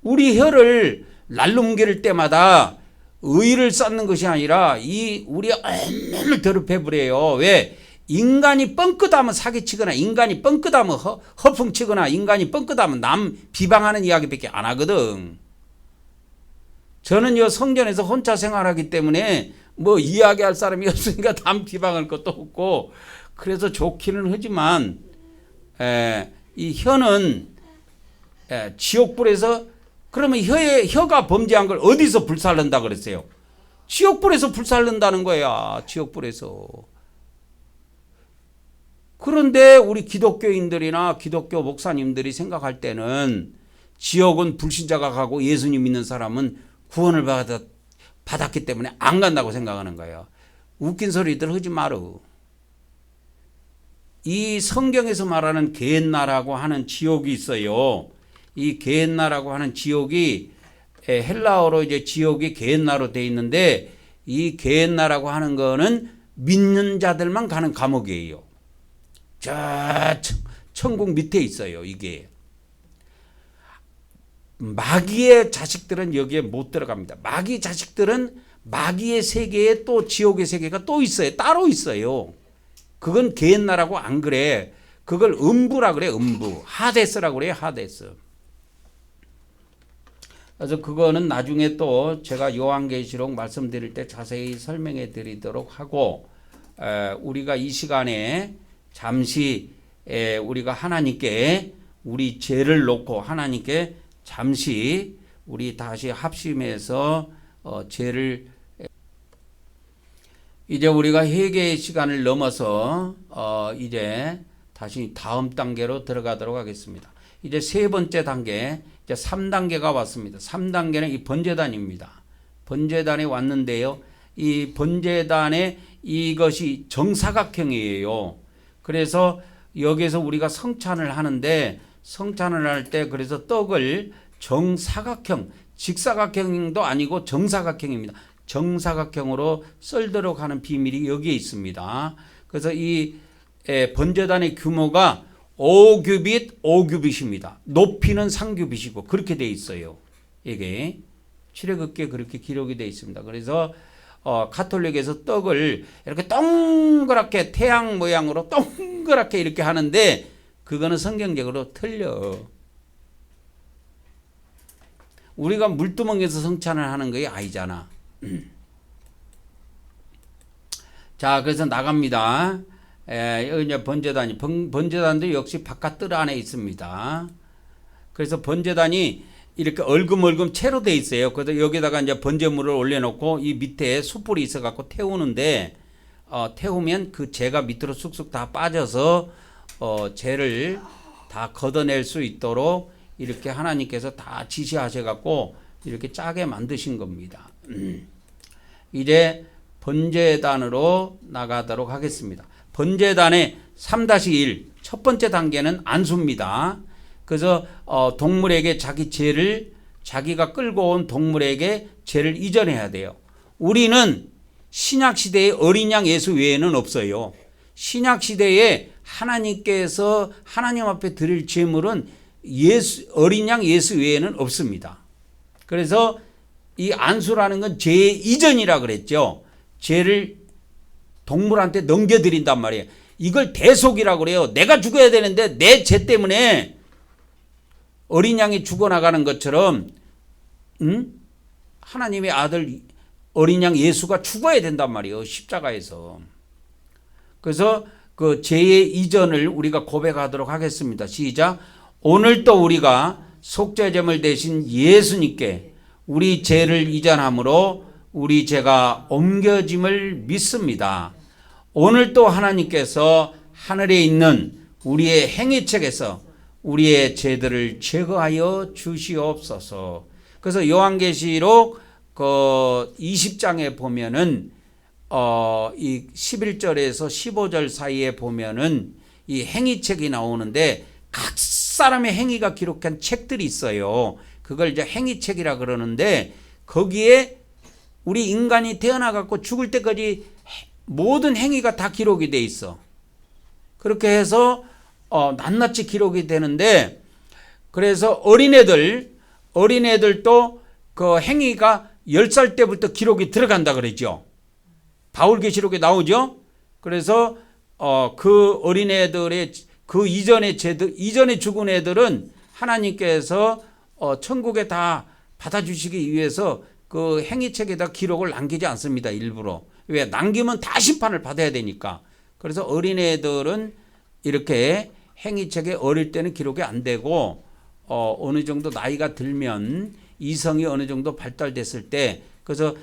우리 혀를 날름길 때마다 의를 쌓는 것이 아니라 우리 온몸을 더럽혀 버려요. 왜? 인간이 뻥끗하면 사기치거나 인간이 뻥끗하면 허풍치거나 인간이 뻥끗하면 남 비방하는 이야기밖에 안 하거든. 저는 요 성전에서 혼자 생활하기 때문에 뭐 이야기할 사람이 없으니까 남 비방할 것도 없고 그래서 좋기는 하지만 이 혀는 지옥불에서 그러면 혀가 범죄한 걸 어디서 불살른다 그랬어요? 지옥불에서 불살른다는 거야. 지옥불에서. 그런데 우리 기독교인들이나 기독교 목사님들이 생각할 때는 지옥은 불신자가 가고 예수님 믿는 사람은 구원을 받았기 때문에 안 간다고 생각하는 거예요. 웃긴 소리들 하지 마루. 이 성경에서 말하는 게헨나라고 하는 지옥이 있어요. 이 게헨나라고 하는 지옥이 헬라어로 이제 지옥이 게헨나로 돼 있는데 이 게헨나라고 하는 거는 믿는 자들만 가는 감옥이에요. 저 천국 밑에 있어요. 이게 마귀의 자식들은 여기에 못 들어갑니다. 마귀 자식들은 마귀의 세계에 또 지옥의 세계가 또 있어요. 따로 있어요. 그건 게헨나라고 안 그래. 그걸 음부라 그래. 음부. 하데스라고 그래요. 하데스. 그래서 그거는 나중에 또 제가 요한계시록 말씀드릴 때 자세히 설명해 드리도록 하고 우리가 이 시간에 잠시 우리가 하나님께 우리 죄를 놓고 하나님께 잠시 우리 다시 합심해서 죄를 이제 우리가 회개의 시간을 넘어서 이제 다시 다음 단계로 들어가도록 하겠습니다. 이제 세 번째 단계, 이제 3단계가 왔습니다. 3단계는 이 번제단입니다. 번제단에 왔는데요. 이 번제단에 이것이 정사각형이에요. 그래서 여기서 우리가 성찬을 하는데 성찬을 할 때 그래서 떡을 정사각형, 직사각형도 아니고 정사각형입니다. 정사각형으로 썰도록 하는 비밀이 여기에 있습니다. 그래서 이 번제단의 규모가 5규빗, 5규빗입니다. 높이는 3규빗이고 그렇게 돼 있어요. 이게 출애굽기에 그렇게 기록이 돼 있습니다. 그래서 가톨릭에서 떡을 이렇게 동그랗게 태양 모양으로 동그랗게 이렇게 하는데 그거는 성경적으로 틀려. 우리가 물두멍에서 성찬을 하는 게 아니잖아. 자, 그래서 나갑니다. 여기 이제 번제단이, 번제단도 역시 바깥 뜰 안에 있습니다. 그래서 번제단이 이렇게 얼금얼금 채로 돼 있어요. 그래서 여기다가 이제 번제물을 올려놓고 이 밑에 숯불이 있어갖고 태우는데, 태우면 그 재가 밑으로 쑥쑥 다 빠져서, 재를 다 걷어낼 수 있도록 이렇게 하나님께서 다 지시하셔갖고 이렇게 짜게 만드신 겁니다. 이제 번제단으로 나가도록 하겠습니다. 번제단의 3-1 첫 번째 단계는 안수입니다. 그래서 동물에게 자기 죄를 자기가 끌고 온 동물에게 죄를 이전해야 돼요. 우리는 신약 시대에 어린 양 예수 외에는 없어요. 신약 시대에 하나님께서 하나님 앞에 드릴 제물은 어린 양 예수 외에는 없습니다. 그래서 이 안수라는 건 죄 이전이라 그랬죠. 죄를 동물한테 넘겨드린단 말이에요. 이걸 대속이라고 그래요. 내가 죽어야 되는데 내 죄 때문에 어린 양이 죽어나가는 것처럼 하나님의 아들 어린 양 예수가 죽어야 된단 말이에요. 십자가에서. 그래서 그 죄의 이전을 우리가 고백하도록 하겠습니다. 시작. 오늘 또 우리가 속죄제물 대신 예수님께 우리 죄를 이전함으로 우리 죄가 옮겨짐을 믿습니다. 오늘 또 하나님께서 하늘에 있는 우리의 행위책에서 우리의 죄들을 제거하여 주시옵소서. 그래서 요한계시록 그 20장에 보면은 이 11절에서 15절 사이에 보면은 이 행위책이 나오는데 각 사람의 행위가 기록한 책들이 있어요. 그걸 이제 행위책이라 그러는데 거기에 우리 인간이 태어나 갖고 죽을 때까지 모든 행위가 다 기록이 돼 있어. 그렇게 해서 낱낱이 기록이 되는데 그래서 어린애들도 그 행위가 10살 때부터 기록이 들어간다 그러죠. 바울계시록에 나오죠. 그래서 그 어린애들의 그 이전에 죽은 애들은 하나님께서 천국에 다 받아주시기 위해서 그 행위책에다 기록을 남기지 않습니다. 일부러. 왜? 남기면 다 심판을 받아야 되니까. 그래서 어린애들은 이렇게 행위책에 어릴 때는 기록이 안 되고 어느 정도 나이가 들면 이성이 어느 정도 발달됐을 때 그래서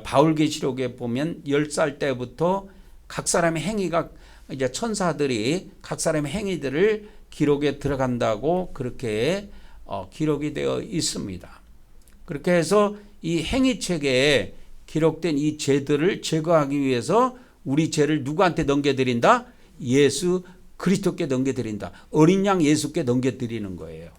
바울계시록에 보면 10살 때부터 각 사람의 행위가 이제 천사들이 각 사람의 행위들을 기록에 들어간다고 그렇게 기록이 되어 있습니다. 그렇게 해서 이 행위책에 기록된 이 죄들을 제거하기 위해서 우리 죄를 누구한테 넘겨드린다? 예수 그리스도께 넘겨드린다. 어린 양 예수께 넘겨드리는 거예요.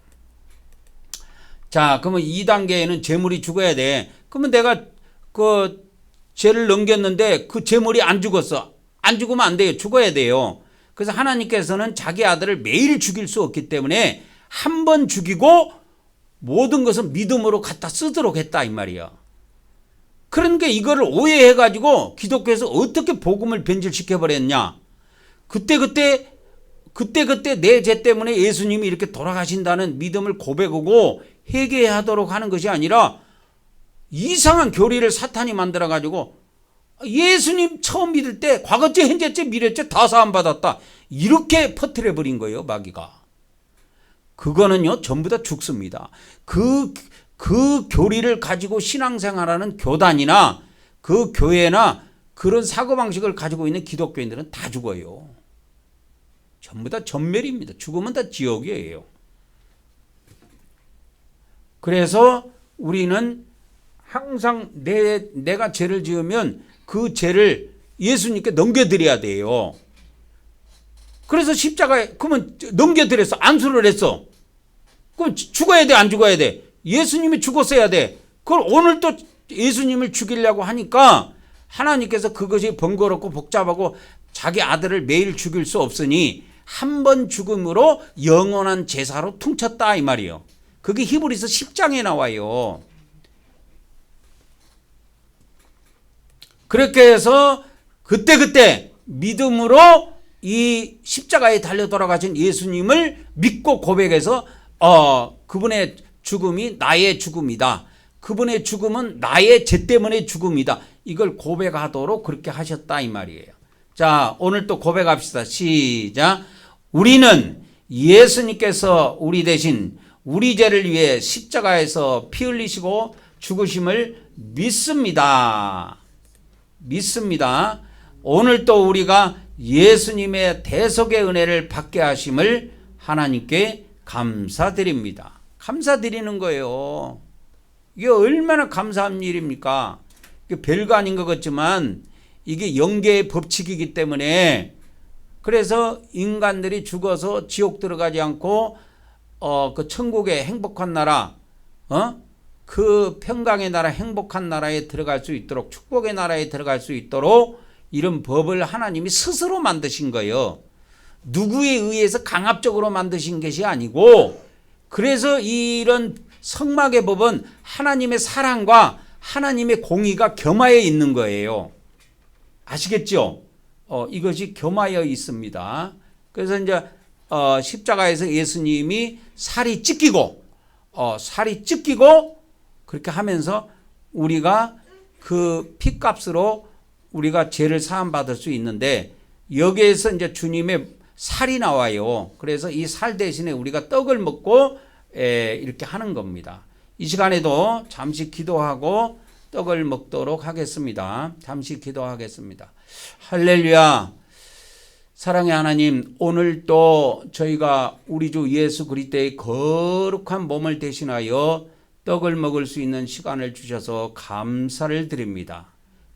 자, 그러면 2단계에는 제물이 죽어야 돼. 그러면 내가 그 죄를 넘겼는데 그 제물이 안 죽었어. 안 죽으면 안 돼요. 죽어야 돼요. 그래서 하나님께서는 자기 아들을 매일 죽일 수 없기 때문에 한 번 죽이고 모든 것은 믿음으로 갖다 쓰도록 했다 이 말이야. 그러니까 이거를 오해해가지고 기독교에서 어떻게 복음을 변질시켜버렸냐. 그때 내 죄 때문에 예수님이 이렇게 돌아가신다는 믿음을 고백하고 회개하도록 하는 것이 아니라 이상한 교리를 사탄이 만들어가지고 예수님 처음 믿을 때 과거죄, 현재죄, 미래죄 다 사함받았다. 이렇게 퍼뜨려버린 거예요. 마귀가. 그거는요 전부 다 죽습니다. 그 교리를 가지고 신앙생활하는 교단이나 그 교회나 그런 사고방식을 가지고 있는 기독교인들은 다 죽어요. 전부 다 전멸입니다. 죽으면 다 지옥이에요. 그래서 우리는 항상 내가 죄를 지으면 그 죄를 예수님께 넘겨드려야 돼요. 그래서 십자가에 그러면 넘겨드렸어. 안수를 했어. 그럼 죽어야 돼, 안 죽어야 돼? 예수님이 죽었어야 돼. 그걸 오늘 또 예수님을 죽이려고 하니까 하나님께서 그것이 번거롭고 복잡하고 자기 아들을 매일 죽일 수 없으니 한 번 죽음으로 영원한 제사로 퉁쳤다 이 말이에요. 그게 히브리서 10장에 나와요. 그렇게 해서 그때 믿음으로 이 십자가에 달려 돌아가신 예수님을 믿고 고백해서 그분의 죽음이 나의 죽음이다. 그분의 죽음은 나의 죄 때문에 죽음이다. 이걸 고백하도록 그렇게 하셨다 이 말이에요. 자, 오늘 또 고백합시다. 시작. 우리는 예수님께서 우리 대신 우리 죄를 위해 십자가에서 피 흘리시고 죽으심을 믿습니다. 믿습니다. 오늘 또 우리가 예수님의 대속의 은혜를 받게 하심을 하나님께 감사드립니다. 감사드리는 거예요. 이게 얼마나 감사한 일입니까? 이게 별거 아닌 것 같지만 이게 영계의 법칙이기 때문에 그래서 인간들이 죽어서 지옥 들어가지 않고 그 천국의 행복한 나라, 그 평강의 나라, 행복한 나라에 들어갈 수 있도록 축복의 나라에 들어갈 수 있도록 이런 법을 하나님이 스스로 만드신 거예요. 누구에 의해서 강압적으로 만드신 것이 아니고 그래서 이런 성막의 법은 하나님의 사랑과 하나님의 공의가 겸하여 있는 거예요. 아시겠죠? 이것이 겸하여 있습니다. 그래서 이제 십자가에서 예수님이 살이 찢기고 그렇게 하면서 우리가 그 피값으로 우리가 죄를 사함 받을 수 있는데 여기에서 이제 주님의 살이 나와요. 그래서 이 살 대신에 우리가 떡을 먹고 이렇게 하는 겁니다. 이 시간에도 잠시 기도하고 떡을 먹도록 하겠습니다. 잠시 기도하겠습니다. 할렐루야. 사랑의 하나님, 오늘 또 저희가 우리 주 예수 그리스도의 거룩한 몸을 대신하여 떡을 먹을 수 있는 시간을 주셔서 감사를 드립니다.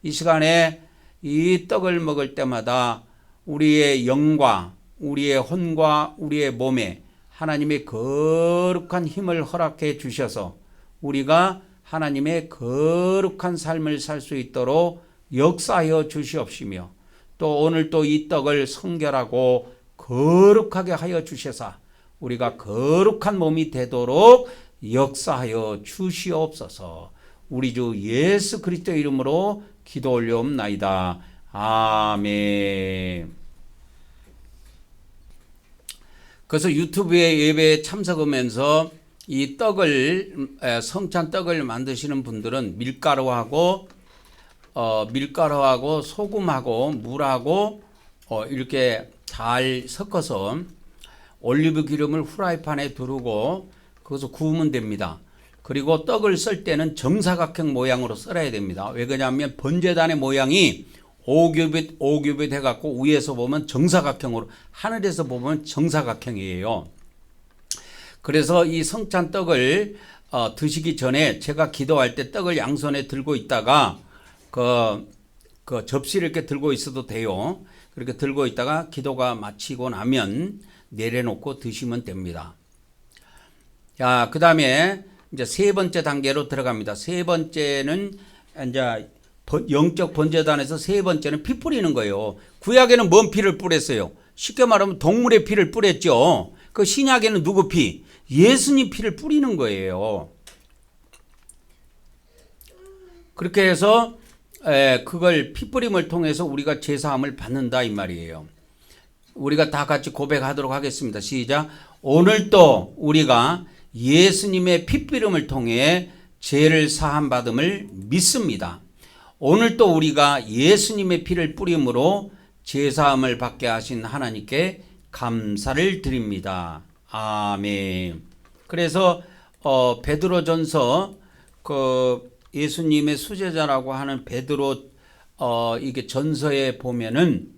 이 시간에 이 떡을 먹을 때마다 우리의 영과 우리의 혼과 우리의 몸에 하나님의 거룩한 힘을 허락해 주셔서 우리가 하나님의 거룩한 삶을 살 수 있도록 역사하여 주시옵시며 또 오늘 또 이 떡을 성결하고 거룩하게 하여 주셔서 우리가 거룩한 몸이 되도록 역사하여 주시옵소서. 우리 주 예수 그리스도 이름으로 기도 올려옵나이다. 아멘. 그래서 유튜브에 예배에 참석하면서 이 떡을 성찬 떡을 만드시는 분들은 밀가루하고 소금하고 물하고 이렇게 잘 섞어서 올리브 기름을 후라이팬에 두르고 거기서 구우면 됩니다. 그리고 떡을 썰 때는 정사각형 모양으로 썰어야 됩니다. 왜 그러냐면 번제단의 모양이 오규빗 해갖고 위에서 보면 정사각형으로, 하늘에서 보면 정사각형이에요. 그래서 이 성찬 떡을 드시기 전에 제가 기도할 때 떡을 양손에 들고 있다가 그 접시를 이렇게 들고 있어도 돼요. 그렇게 들고 있다가 기도가 마치고 나면 내려놓고 드시면 됩니다. 자, 그 다음에 이제 세 번째 단계로 들어갑니다. 세 번째는 이제 영적 번제단에서 세 번째는 피 뿌리는 거예요. 구약에는 뭔 피를 뿌렸어요? 쉽게 말하면 동물의 피를 뿌렸죠. 그 신약에는 누구 피? 예수님 피를 뿌리는 거예요. 그렇게 해서 그걸 피 뿌림을 통해서 우리가 제사함을 받는다 이 말이에요. 우리가 다 같이 고백하도록 하겠습니다. 시작. 오늘 또 우리가 예수님의 피 뿌림을 통해 죄를 사함 받음을 믿습니다. 오늘 또 우리가 예수님의 피를 뿌림으로 제사함을 받게 하신 하나님께 감사를 드립니다. 아멘. 그래서 베드로전서 그 예수님의 수제자라고 하는 베드로 이게 전서에 보면은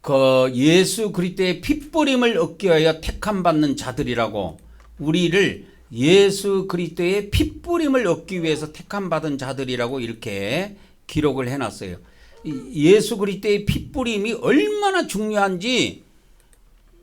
그 예수 그리스도의 피 뿌림을 얻기 위하여 택함 받는 자들이라고, 우리를 예수 그리스도의 피 뿌림을 얻기 위해서 택함 받은 자들이라고 이렇게 기록을 해놨어요. 예수 그리스도의 피 뿌림이 얼마나 중요한지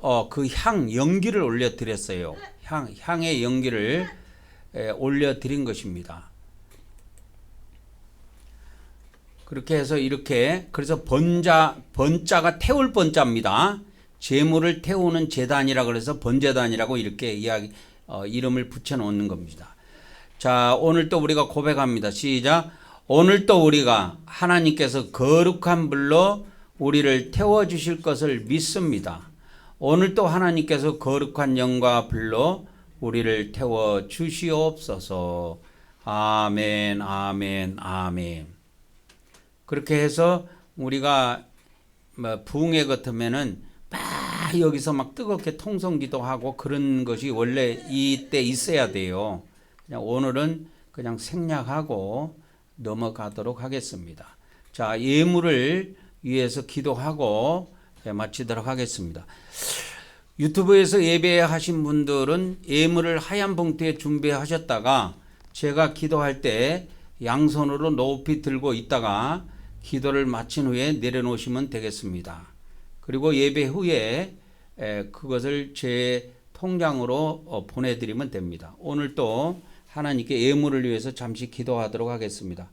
그 향 연기를 올려 드렸어요. 향의 연기를 올려 드린 것입니다. 그렇게 해서 이렇게 그래서 번자가 태울 번자입니다. 제물을 태우는 제단이라 그래서 번제단이라고 이렇게 이름을 붙여 놓는 겁니다. 자, 오늘 또 우리가 고백합니다. 시작. 오늘 또 우리가 하나님께서 거룩한 불로 우리를 태워 주실 것을 믿습니다. 오늘 또 하나님께서 거룩한 영과 불로 우리를 태워 주시옵소서. 아멘, 아멘, 아멘. 그렇게 해서 우리가 부흥회 같으면은 막 여기서 막 뜨겁게 통성기도 하고 그런 것이 원래 이때 있어야 돼요. 그냥 오늘은 그냥 생략하고 넘어가도록 하겠습니다. 자, 예물을 위해서 기도하고 마치도록 하겠습니다. 유튜브에서 예배하신 분들은 예물을 하얀 봉투에 준비하셨다가 제가 기도할 때 양손으로 높이 들고 있다가 기도를 마친 후에 내려놓으시면 되겠습니다. 그리고 예배 후에 그것을 제 통장으로 보내드리면 됩니다. 오늘 또 하나님께 예물을 위해서 잠시 기도하도록 하겠습니다.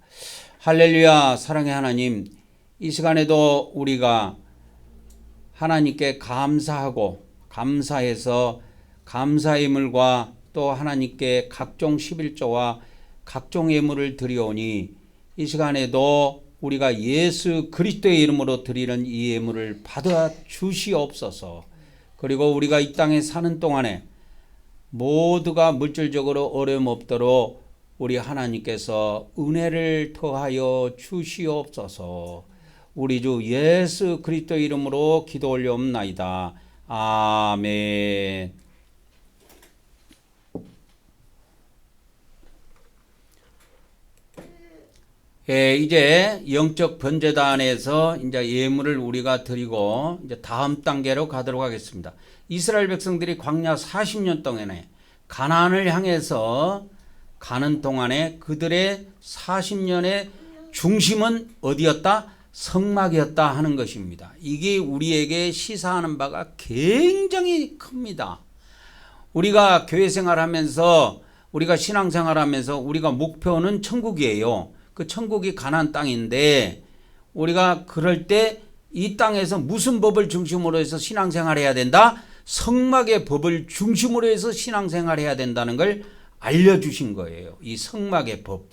할렐루야. 사랑의 하나님, 이 시간에도 우리가 하나님께 감사하고 감사해서 감사 예물과 또 하나님께 각종 11조와 각종 예물을 드리오니 이 시간에도 우리가 예수 그리스도의 이름으로 드리는 이 예물을 받아 주시옵소서. 그리고 우리가 이 땅에 사는 동안에 모두가 물질적으로 어려움 없도록 우리 하나님께서 은혜를 더하여 주시옵소서. 우리 주 예수 그리스도 이름으로 기도 올려옵나이다. 아멘. 이제 영적 번제단에서 이제 예물을 우리가 드리고 이제 다음 단계로 가도록 하겠습니다. 이스라엘 백성들이 광야 40년 동안에 가나안을 향해서 가는 동안에 그들의 40년의 중심은 어디였다? 성막이었다 하는 것입니다. 이게 우리에게 시사하는 바가 굉장히 큽니다. 우리가 교회 생활하면서 우리가 신앙생활하면서 우리가 목표는 천국이에요. 그 천국이 가나안 땅인데 우리가 그럴 때 이 땅에서 무슨 법을 중심으로 해서 신앙생활해야 된다? 성막의 법을 중심으로 해서 신앙생활해야 된다는 걸 알려주신 거예요. 이 성막의 법.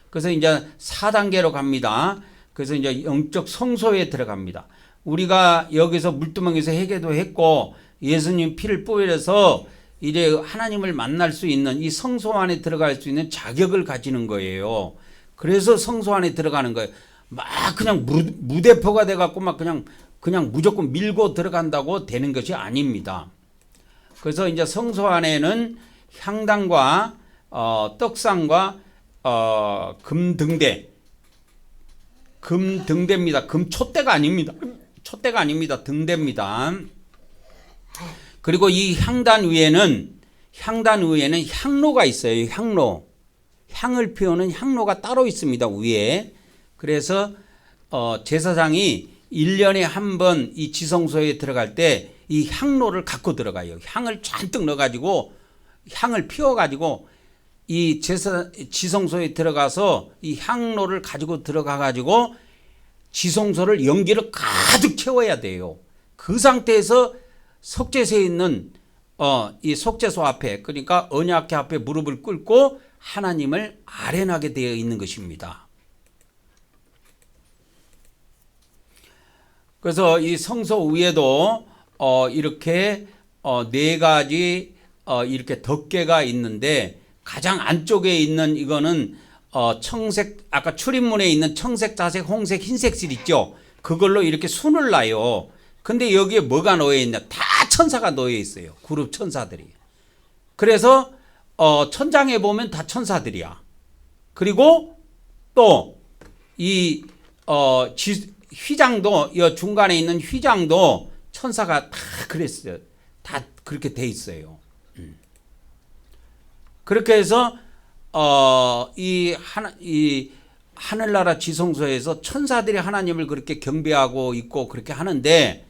그래서 이제 4단계로 갑니다. 그래서 이제 영적 성소에 들어갑니다. 우리가 여기서 물두멍에서 회개도 했고 예수님 피를 뿌려서 이제 하나님을 만날 수 있는 이 성소 안에 들어갈 수 있는 자격을 가지는 거예요. 그래서 성소 안에 들어가는 거예요. 막 그냥 무대포가 돼갖고 막 그냥 무조건 밀고 들어간다고 되는 것이 아닙니다. 그래서 이제 성소 안에는 향단과 떡상과 금등대입니다. 금촛대가 아닙니다. 촛대가 아닙니다. 등대입니다. 그리고 이 향단 위에는 향로가 있어요. 향을 피우는 향로가 따로 있습니다. 위에. 그래서 제사장이 1년에 한 번 이 지성소에 들어갈 때 이 향로를 갖고 들어가요. 향을 잔뜩 넣어가지고 향을 피워가지고 이 지성소에 들어가서 이 향로를 가지고 들어가가지고 지성소를 연기를 가득 채워야 돼요. 그 상태에서 속죄소에 있는 이 속죄소 앞에, 그러니까 언약궤 앞에 무릎을 꿇고 하나님을 아련하게 되어 있는 것입니다. 그래서 이 성소 위에도 이렇게 4가지 이렇게 덮개가 있는데 가장 안쪽에 있는 이거는 청색, 아까 출입문에 있는 청색, 자색, 홍색, 흰색 실 있죠. 그걸로 이렇게 순을 놔요. 근데 여기에 뭐가 놓여 있냐? 다 천사가 놓여 있어요. 그룹 천사들이. 그래서 천장에 보면 다 천사들이야. 그리고 또 이 휘장도, 이 중간에 있는 휘장도 천사가 다 그랬어요. 다 그렇게 돼 있어요. 그렇게 해서 이 하늘나라 지성소에서 천사들이 하나님을 그렇게 경배하고 있고 그렇게 하는데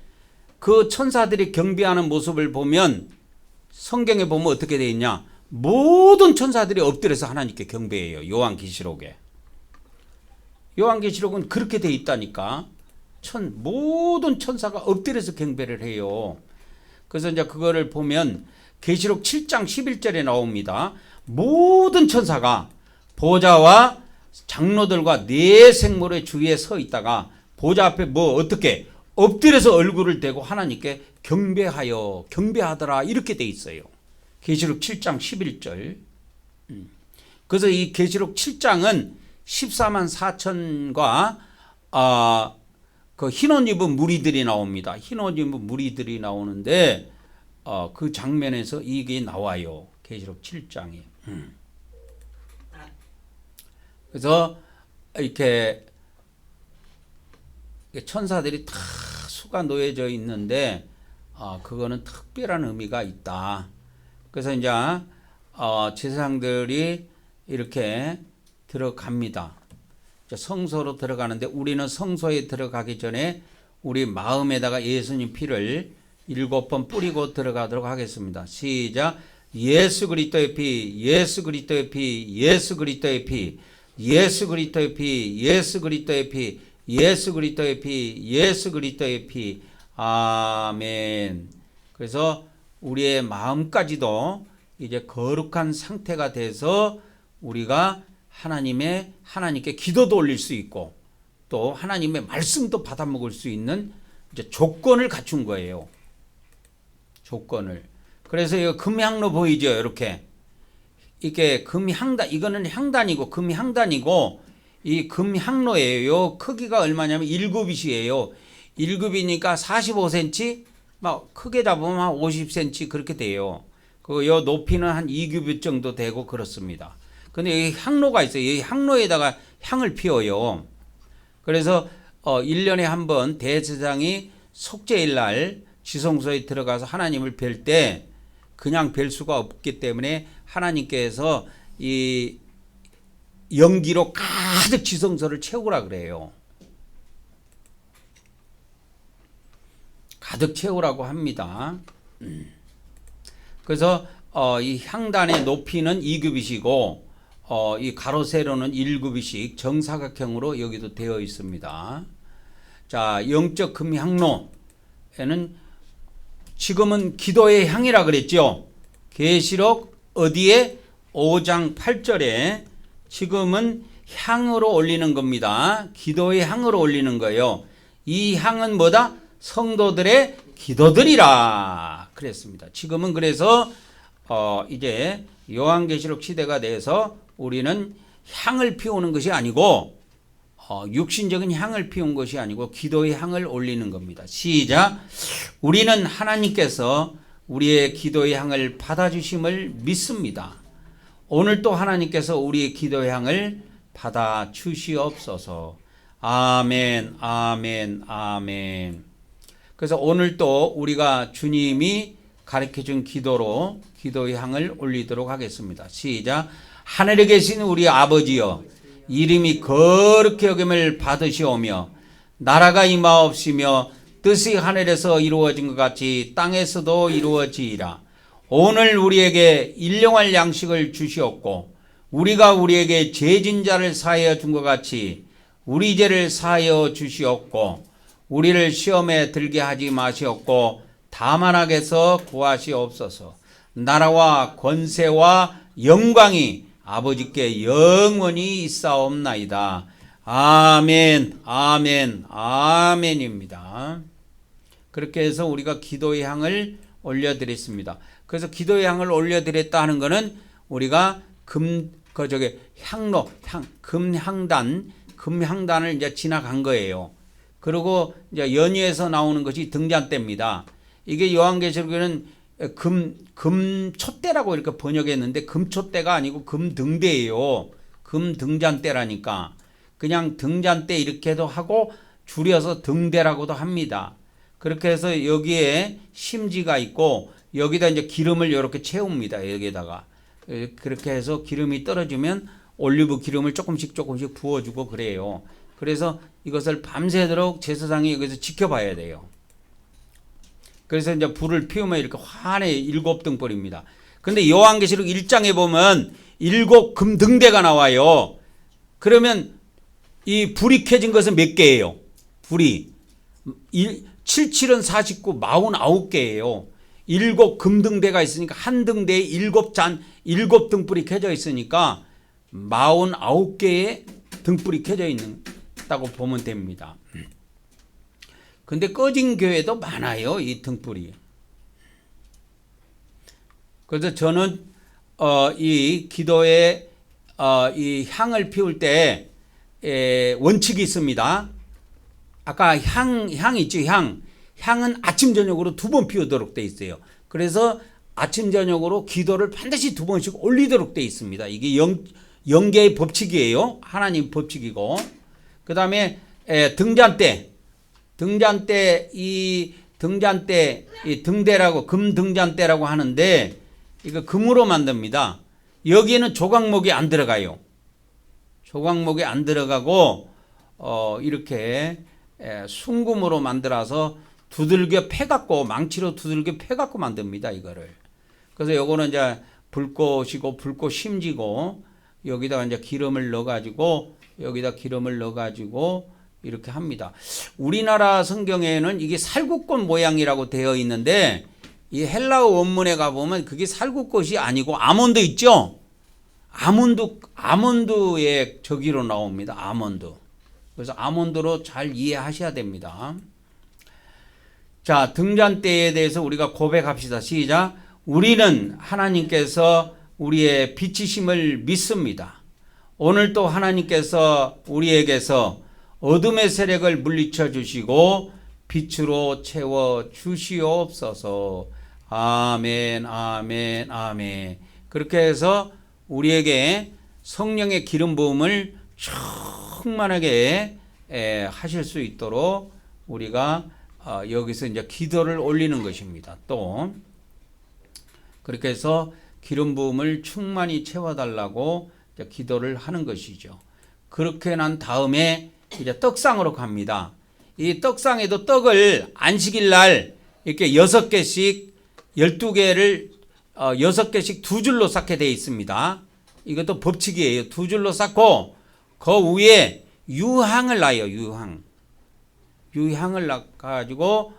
그 천사들이 경배하는 모습을 보면 성경에 보면 어떻게 되어 있냐? 모든 천사들이 엎드려서 하나님께 경배해요. 요한계시록에. 요한계시록은 그렇게 되어 있다니까. 모든 천사가 엎드려서 경배를 해요. 그래서 이제 그거를 보면 계시록 7장 11절에 나옵니다. 모든 천사가 보좌와 장로들과 네 생물의 주위에 서 있다가 보좌 앞에 어떻게 엎드려서 얼굴을 대고 하나님께 경배하더라 이렇게 돼 있어요. 계시록 7장 11절. 그래서 이 계시록 7장은 14만 4천과 그 흰옷 입은 무리들이 나옵니다. 흰옷 입은 무리들이 나오는데 그 장면에서 이게 나와요. 계시록 7장에. 그래서 이렇게 천사들이 다 수가 놓여져 있는데 그거는 특별한 의미가 있다. 그래서 이제 제사장들이 이렇게 들어갑니다. 성소로 들어가는데 우리는 성소에 들어가기 전에 우리 마음에다가 예수님 피를 7번 뿌리고 들어가도록 하겠습니다. 시작. 예수 그리스도의 피, 예수 그리스도의 피, 예수 그리스도의 피, 예수 그리스도의 피, 예수 그리스도의 피, 예수 그리스도의 피, 예수 그리스도의 피. 아멘. 그래서 우리의 마음까지도 이제 거룩한 상태가 돼서 우리가 하나님께 기도도 올릴 수 있고 또 하나님의 말씀도 받아 먹을 수 있는 이제 조건을 갖춘 거예요. 조건을. 그래서 이 금향로 보이죠? 이게 금향단, 이거는 향단이고 금향단이고 이 금향로예요. 크기가 얼마냐면 1규빗이에요. 1규빗이니까 45cm, 막 크게 잡으면 한 50cm 그렇게 돼요. 요 높이는 한 2규빗 정도 되고 그렇습니다. 근데 여기 향로가 있어요. 이 향로에다가 향을 피워요. 그래서 1년에 한 번 대제사장이 속죄일 날 지성소에 들어가서 하나님을 뵐 때 그냥 뵐 수가 없기 때문에 하나님께서 이 연기로 가득 지성소를 채우라 그래요. 가득 채우라고 합니다. 그래서 이 향단의 높이는 2규빗이고 이 가로 세로는 1규빗씩 정사각형으로 여기도 되어 있습니다. 자, 영적 금향로에는 지금은 기도의 향이라 그랬죠. 계시록 어디에 5장 8절에 지금은 향으로 올리는 겁니다. 기도의 향으로 올리는 거예요. 이 향은 뭐다? 성도들의 기도들이라 그랬습니다. 지금은 그래서 이제 요한계시록 시대가 돼서 우리는 향을 피우는 것이 아니고 육신적인 향을 피운 것이 아니고 기도의 향을 올리는 겁니다. 시작. 우리는 하나님께서 우리의 기도의 향을 받아주심을 믿습니다. 오늘 또 하나님께서 우리의 기도의 향을 받아주시옵소서. 아멘, 아멘, 아멘. 그래서 오늘 또 우리가 주님이 가르쳐준 기도로 기도의 향을 올리도록 하겠습니다. 시작. 하늘에 계신 우리 아버지여, 이름이 거룩히 여김을 받으시오며 나라가 임하옵시며 뜻이 하늘에서 이루어진 것 같이 땅에서도 이루어지이라. 오늘 우리에게 일용할 양식을 주시옵고 우리가 우리에게 죄진 자를 사하여 준 것 같이 우리 죄를 사하여 주시옵고 우리를 시험에 들게 하지 마시옵고 다만 악에서 구하시옵소서. 나라와 권세와 영광이 아버지께 영원히 있사옵나이다. 아멘, 아멘, 아멘입니다. 그렇게 해서 우리가 기도의 향을 올려드렸습니다. 그래서 기도의 향을 올려드렸다 하는 것은 우리가 금향단을 이제 지나간 거예요. 그리고 이제 연유에서 나오는 것이 등잔대입니다. 이게 요한계시록에는 금촛대라고 이렇게 번역했는데 금촛대가 아니고 금등대예요. 금등잔대라니까. 그냥 등잔대 이렇게도 하고 줄여서 등대라고도 합니다. 그렇게 해서 여기에 심지가 있고 여기다 이제 기름을 이렇게 채웁니다. 여기다가. 그렇게 해서 기름이 떨어지면 올리브 기름을 조금씩 부어주고 그래요. 그래서 이것을 밤새도록 제사장이 여기서 지켜봐야 돼요. 그래서 이제 불을 피우면 이렇게 환히 7등불입니다. 근데 요한계시록 1장에 보면 7 금등대가 나와요. 그러면 이 불이 켜진 것은 몇 개예요? 불이 77은 49, 49개예요. 7 금등대가 있으니까 한 등대에 7등불이 켜져 있으니까 49개의 등불이 켜져 있다고 보면 됩니다. 근데 꺼진 교회도 많아요, 이 등불이. 그래서 저는 이 기도에 이 향을 피울 때 원칙이 있습니다. 아까 향 있죠, 향은 아침 저녁으로 2번 피우도록 돼 있어요. 그래서 아침 저녁으로 기도를 반드시 2번씩 올리도록 돼 있습니다. 이게 영계의 법칙이에요. 하나님 법칙이고. 그 다음에 등잔대 이 등대라고 금 등잔대라고 하는데 이거 금으로 만듭니다. 여기에는 조각목이 안 들어가요. 조각목이 안 들어가고 이렇게 순금으로 만들어서 두들겨 패갖고 망치로 두들겨 패갖고 만듭니다. 이거를. 그래서 요거는 이제 불꽃이고 불꽃 심지고 여기다가 이제 기름을 넣어가지고 여기다 기름을 넣어가지고 이렇게 합니다. 우리나라 성경에는 이게 살구꽃 모양이라고 되어 있는데 이 헬라어 원문에 가보면 그게 살구꽃이 아니고 아몬드 있죠? 아몬드의 저기로 나옵니다. 아몬드. 그래서 아몬드로 잘 이해하셔야 됩니다. 자, 등잔대에 대해서 우리가 고백합시다. 시작. 우리는 하나님께서 우리의 빛이심을 믿습니다. 오늘 또 하나님께서 우리에게서 어둠의 세력을 물리쳐 주시고 빛으로 채워 주시옵소서. 아멘, 아멘, 아멘. 그렇게 해서 우리에게 성령의 기름 부음을 충만하게 하실 수 있도록 우리가 여기서 이제 기도를 올리는 것입니다. 또 그렇게 해서 기름 부음을 충만히 채워달라고 기도를 하는 것이죠. 그렇게 난 다음에 이제 떡상으로 갑니다. 이 떡상에도 떡을 안식일 날 이렇게 6개씩 12개를 6개씩 2줄로 쌓게 되어 있습니다. 이것도 법칙이에요. 2줄로 쌓고 그 위에 유향을 놔요. 유향을 놔가지고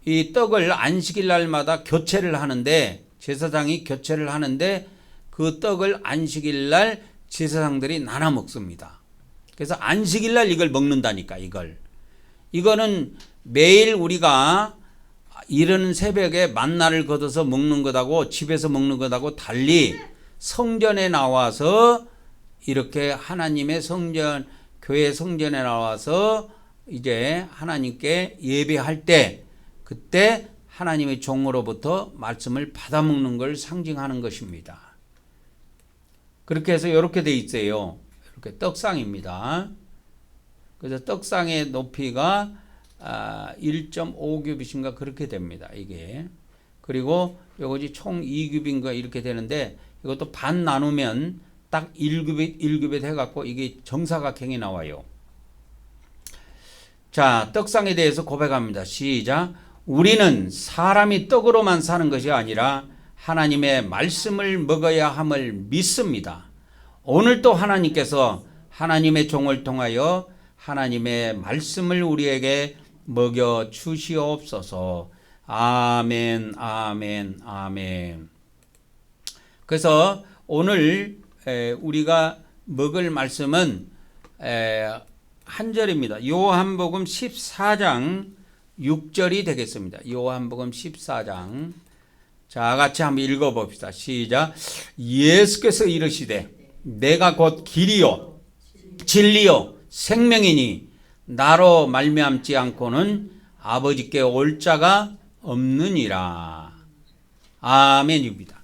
이 떡을 안식일 날마다 교체를 하는데 제사장이 교체를 하는데 그 떡을 안식일 날 제사장들이 나눠 먹습니다. 그래서 안식일 날 이걸 먹는다니까. 이거는 매일 우리가 이른 새벽에 만나를 걷어서 먹는 것하고 집에서 먹는 것하고 달리 성전에 나와서 이렇게 하나님의 성전, 교회 성전에 나와서 이제 하나님께 예배할 때 그때 하나님의 종으로부터 말씀을 받아 먹는 걸 상징하는 것입니다. 그렇게 해서 이렇게 돼 있어요. 이렇게 떡상입니다. 그래서 떡상의 높이가 1.5규빗인가 그렇게 됩니다. 이게. 그리고 이것이 총 2규빗인가 이렇게 되는데 이것도 반 나누면 딱 1규빗 해갖고 이게 정사각형이 나와요. 자, 떡상에 대해서 고백합니다. 시작. 우리는 사람이 떡으로만 사는 것이 아니라 하나님의 말씀을 먹어야 함을 믿습니다. 오늘 또 하나님께서 하나님의 종을 통하여 하나님의 말씀을 우리에게 먹여 주시옵소서. 아멘, 아멘, 아멘. 그래서 오늘 우리가 먹을 말씀은 한 절입니다. 요한복음 14장 6절이 되겠습니다. 요한복음 14장. 자, 같이 한번 읽어봅시다. 시작. 예수께서 이르시되 내가 곧 길이요 진리요 생명이니 나로 말미암지 않고는 아버지께 올 자가 없느니라. 아멘입니다.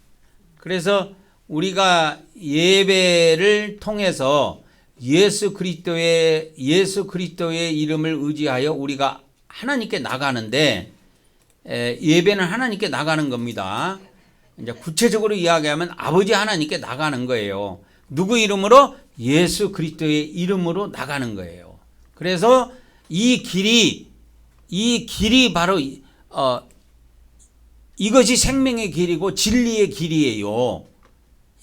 그래서 우리가 예배를 통해서 예수 그리스도의 이름을 의지하여 우리가 하나님께 나가는데 예배는 하나님께 나가는 겁니다. 이제 구체적으로 이야기하면 아버지 하나님께 나가는 거예요. 누구 이름으로? 예수 그리스도의 이름으로 나가는 거예요. 그래서 이 길이 바로 이것이 생명의 길이고 진리의 길이에요.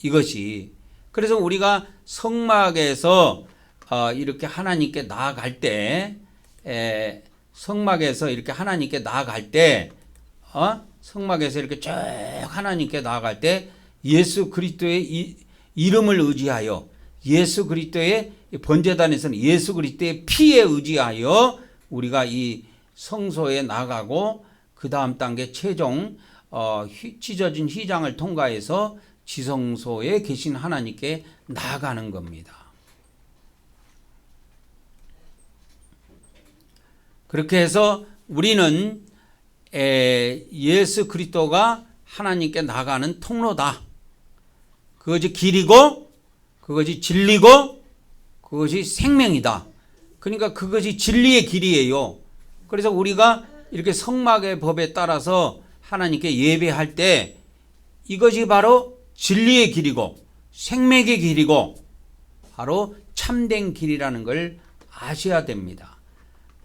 이것이. 그래서 우리가 성막에서 이렇게 하나님께 나아갈 때, 성막에서 이렇게 하나님께 나아갈 때, 성막에서 이렇게 쭉 하나님께 나아갈 때 예수 그리스도의 이름을 의지하여, 예수 그리스도의 번제단에서는 예수 그리스도의 피에 의지하여 우리가 이 성소에 나가고 그 다음 단계 최종 찢어진 휘장을 통과해서 지성소에 계신 하나님께 나아가는 겁니다. 그렇게 해서 우리는 예수 그리스도가 하나님께 나가는 통로다. 그것이 길이고 그것이 진리고 그것이 생명이다. 그러니까 그것이 진리의 길이에요. 그래서 우리가 이렇게 성막의 법에 따라서 하나님께 예배할 때 이것이 바로 진리의 길이고 생명의 길이고 바로 참된 길이라는 걸 아셔야 됩니다.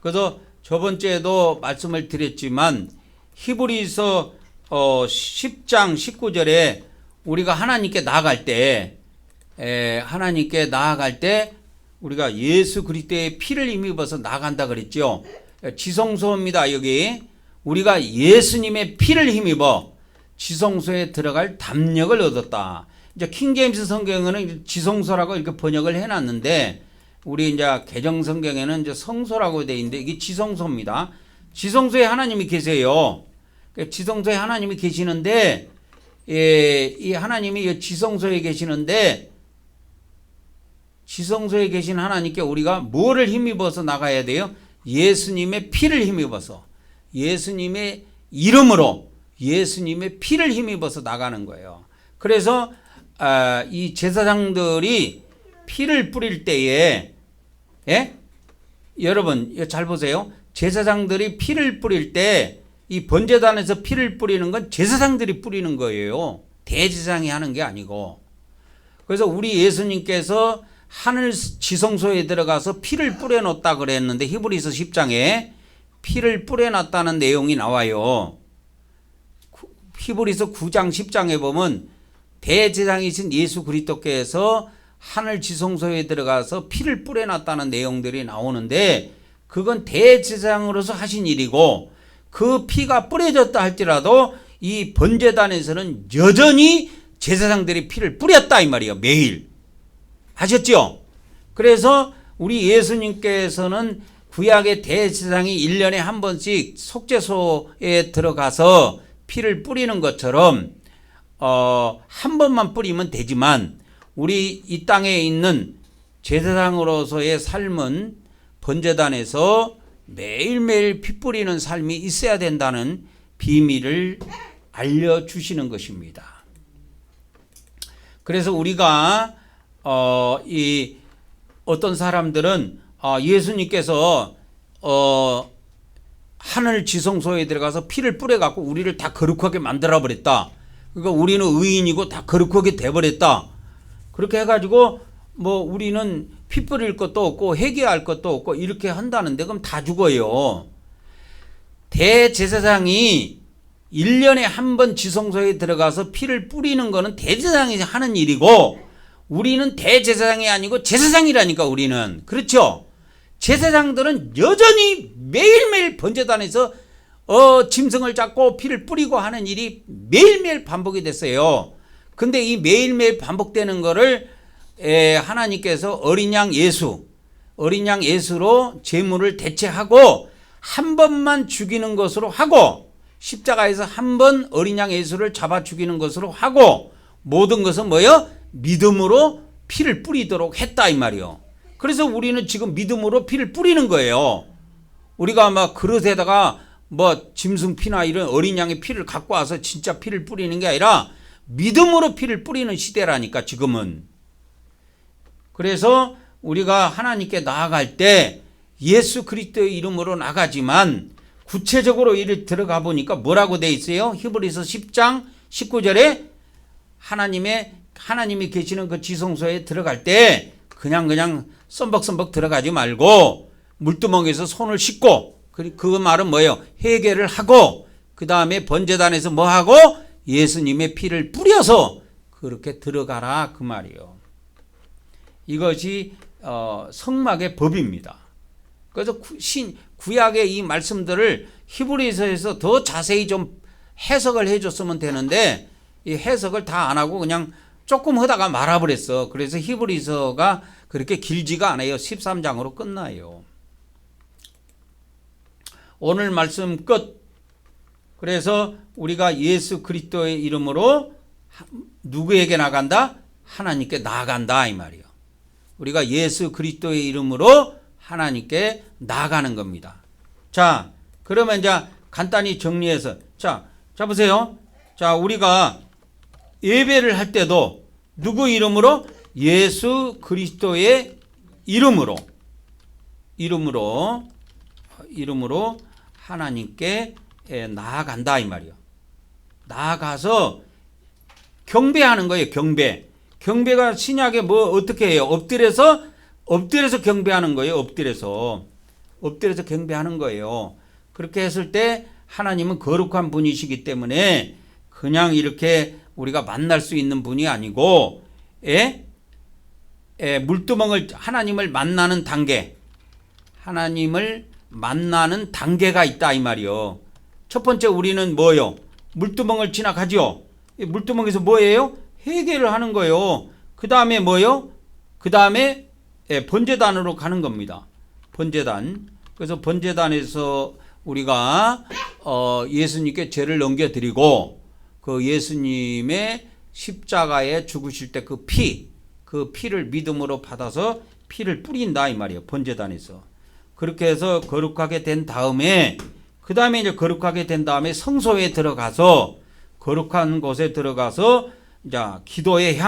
그래서 저번 주에도 말씀을 드렸지만 히브리서 10장 19절에 우리가 하나님께 나아갈 때 우리가 예수 그리스도의 피를 힘입어서 나간다 그랬죠. 지성소입니다. 여기 우리가 예수님의 피를 힘입어 지성소에 들어갈 담력을 얻었다. 이제 킹제임스 성경에는 지성소라고 이렇게 번역을 해놨는데 우리 이제 개정 성경에는 이제 성소라고 되어 있는데 이게 지성소입니다. 지성소에 하나님이 계세요. 지성소에 하나님이 계시는데 이 하나님이 지성소에 계시는데 지성소에 계신 하나님께 우리가 뭐를 힘입어서 나가야 돼요? 예수님의 피를 힘입어서 예수님의 이름으로 예수님의 피를 힘입어서 나가는 거예요. 그래서 이 제사장들이 피를 뿌릴 때에 여러분 잘 보세요. 제사장들이 피를 뿌릴 때 이 번제단에서 피를 뿌리는 건 제사장들이 뿌리는 거예요. 대제사장이 하는 게 아니고. 그래서 우리 예수님께서 하늘 지성소에 들어가서 피를 뿌려놓았다 그랬는데 히브리서 10장에 피를 뿌려놨다는 내용이 나와요. 히브리서 9장 10장에 보면 대제사장이신 예수 그리스도께서 하늘 지성소에 들어가서 피를 뿌려놨다는 내용들이 나오는데 그건 대제사장으로서 하신 일이고 그 피가 뿌려졌다 할지라도 이 번제단에서는 여전히 제사장들이 피를 뿌렸다 이 말이에요. 매일. 아셨죠? 그래서 우리 예수님께서는 구약의 대제사장이 1년에 한 번씩 속죄소에 들어가서 피를 뿌리는 것처럼 한 번만 뿌리면 되지만 우리 이 땅에 있는 제사장으로서의 삶은 번제단에서 매일매일 피 뿌리는 삶이 있어야 된다는 비밀을 알려주시는 것입니다. 그래서 우리가 이 어떤 사람들은 예수님께서 하늘 지성소에 들어가서 피를 뿌려갖고 우리를 다 거룩하게 만들어버렸다. 그러니까 우리는 의인이고 다 거룩하게 돼버렸다. 그렇게 해가지고 뭐 우리는 피 뿌릴 것도 없고 회개할 것도 없고 이렇게 한다는데 그럼 다 죽어요. 대제사장이 1년에 한 번 지성소에 들어가서 피를 뿌리는 거는 대제사장이 하는 일이고 우리는 대제사장이 아니고 제사장이라니까 우리는. 그렇죠? 제사장들은 여전히 매일매일 번제단에서 짐승을 잡고 피를 뿌리고 하는 일이 매일매일 반복이 됐어요. 근데 이 매일매일 반복되는 거를 하나님께서 어린 양 예수로 제물을 대체하고 한 번만 죽이는 것으로 하고 십자가에서 한 번 어린 양 예수를 잡아 죽이는 것으로 하고 모든 것은 뭐예요? 믿음으로 피를 뿌리도록 했다 이 말이요. 그래서 우리는 지금 믿음으로 피를 뿌리는 거예요. 우리가 막 그릇에다가 뭐 짐승 피나 이런 어린 양의 피를 갖고 와서 진짜 피를 뿌리는 게 아니라 믿음으로 피를 뿌리는 시대라니까 지금은. 그래서 우리가 하나님께 나아갈 때 예수 그리스도의 이름으로 나가지만 구체적으로 이를 들어가 보니까 뭐라고 돼 있어요? 히브리서 10장 19절에 하나님이 계시는 그 지성소에 들어갈 때 그냥 썸벅썸벅 들어가지 말고 물두멍에서 손을 씻고 그 말은 뭐예요? 회개를 하고 그 다음에 번제단에서 뭐 하고? 예수님의 피를 뿌려서 그렇게 들어가라 그 말이에요. 이것이 성막의 법입니다. 그래서 구약의 이 말씀들을 히브리서에서 더 자세히 좀 해석을 해줬으면 되는데 이 해석을 다 안 하고 그냥 조금 하다가 말아버렸어. 그래서 히브리서가 그렇게 길지가 않아요. 13장으로 끝나요. 오늘 말씀 끝. 그래서 우리가 예수 그리스도의 이름으로 누구에게 나간다? 하나님께 나아간다 이 말이에요. 우리가 예수 그리스도의 이름으로 하나님께 나아가는 겁니다. 자, 그러면 이제 간단히 정리해서 자 보세요. 자, 우리가 예배를 할 때도 누구 이름으로? 예수 그리스도의 이름으로 하나님께 나아간다 이 말이에요. 나아가서 경배하는 거예요. 경배가 신약에 뭐 어떻게 해요? 엎드려서 경배하는 거예요. 엎드려서 경배하는 거예요. 그렇게 했을 때 하나님은 거룩한 분이시기 때문에 그냥 이렇게 우리가 만날 수 있는 분이 아니고 물두멍을 하나님을 만나는 단계가 있다 이 말이요. 첫 번째 우리는 뭐요? 물두멍을 지나가죠. 물두멍에서 뭐예요? 회개를 하는 거예요. 그 다음에 뭐요? 그 다음에 번제단으로 가는 겁니다. 번제단. 그래서 번제단에서 우리가 예수님께 죄를 넘겨드리고 그 예수님의 십자가에 죽으실 때 그 피를 믿음으로 받아서 피를 뿌린다 이 말이에요. 번제단에서. 그렇게 해서 거룩하게 된 다음에 그 다음에 이제 거룩하게 된 다음에 성소에 들어가서 거룩한 곳에 들어가서 이제 기도의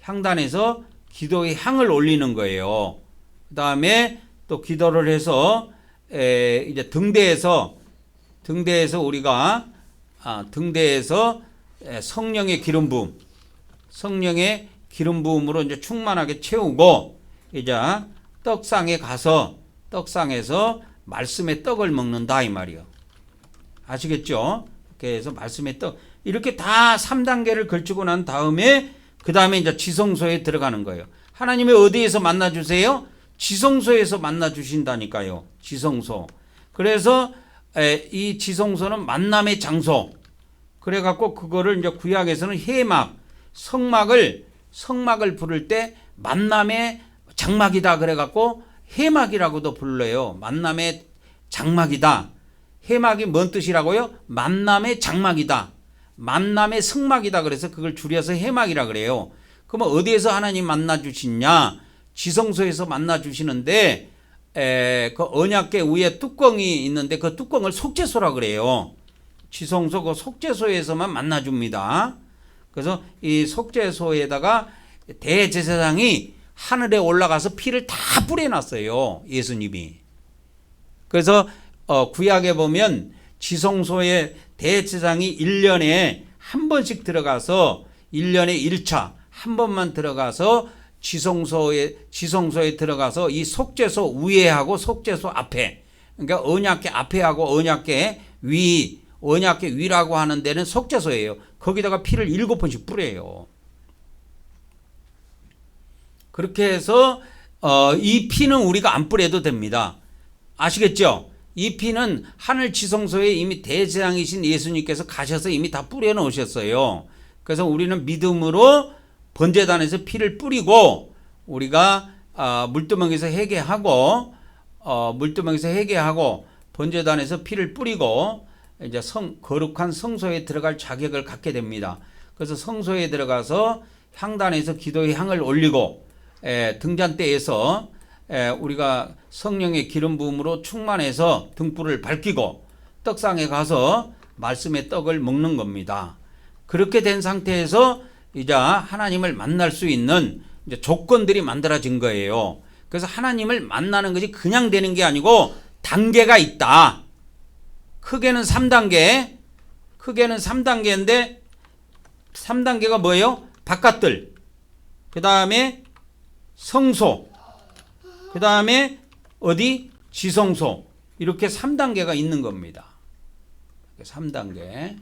향단에서 기도의 향을 올리는 거예요. 그 다음에 또 기도를 해서 이제 등대에서 우리가 등대에서 성령의 기름 부음으로 이제 충만하게 채우고 이제 떡상에서 말씀의 떡을 먹는다 이 말이요. 아시겠죠? 이렇게 해서 말씀의 떡 이렇게 다 3단계를 걸치고 난 다음에 그 다음에 이제 지성소에 들어가는 거예요. 하나님이 어디에서 만나 주세요? 지성소에서 만나 주신다니까요. 지성소. 그래서 이 지성소는 만남의 장소. 그래갖고 그거를 이제 구약에서는 성막을 부를 때 만남의 장막이다. 그래갖고 해막이라고도 불러요. 만남의 장막이다. 해막이 뭔 뜻이라고요? 만남의 장막이다. 만남의 성막이다. 그래서 그걸 줄여서 해막이라 그래요. 그러면 어디에서 하나님 만나 주시냐? 지성소에서 만나 주시는데 그 언약궤 위에 뚜껑이 있는데 그 뚜껑을 속죄소라 그래요. 지성소 그 속죄소에서만 만나 줍니다. 그래서 이 속죄소에다가 대제사장이 하늘에 올라가서 피를 다 뿌려놨어요. 예수님이. 그래서 구약에 보면 지성소에 대제사장이 1년에 한 번씩 들어가서 1년에 1차 한 번만 들어가서 지성소에 들어가서 이 속죄소 위에하고 속죄소 앞에, 그러니까 언약궤 앞에하고 언약궤 위라고 하는 데는 속죄소예요. 거기다가 피를 7번씩 뿌려요. 그렇게 해서 이 피는 우리가 안 뿌려도 됩니다. 아시겠죠? 이 피는 하늘 지성소에 이미 대제사장이신 예수님께서 가셔서 이미 다 뿌려 놓으셨어요. 그래서 우리는 믿음으로 번제단에서 피를 뿌리고 우리가 물두멍에서 회개하고 번제단에서 피를 뿌리고 이제 거룩한 성소에 들어갈 자격을 갖게 됩니다. 그래서 성소에 들어가서 향단에서 기도의 향을 올리고 등잔대에서 우리가 성령의 기름 부음으로 충만해서 등불을 밝히고 떡상에 가서 말씀의 떡을 먹는 겁니다. 그렇게 된 상태에서 이제 하나님을 만날 수 있는 이제 조건들이 만들어진 거예요. 그래서 하나님을 만나는 것이 그냥 되는 게 아니고 단계가 있다. 크게는 3단계인데 3단계가 뭐예요? 바깥들, 그 다음에 성소, 그 다음에 어디? 지성소. 이렇게 3단계가 있는 겁니다. 3단계.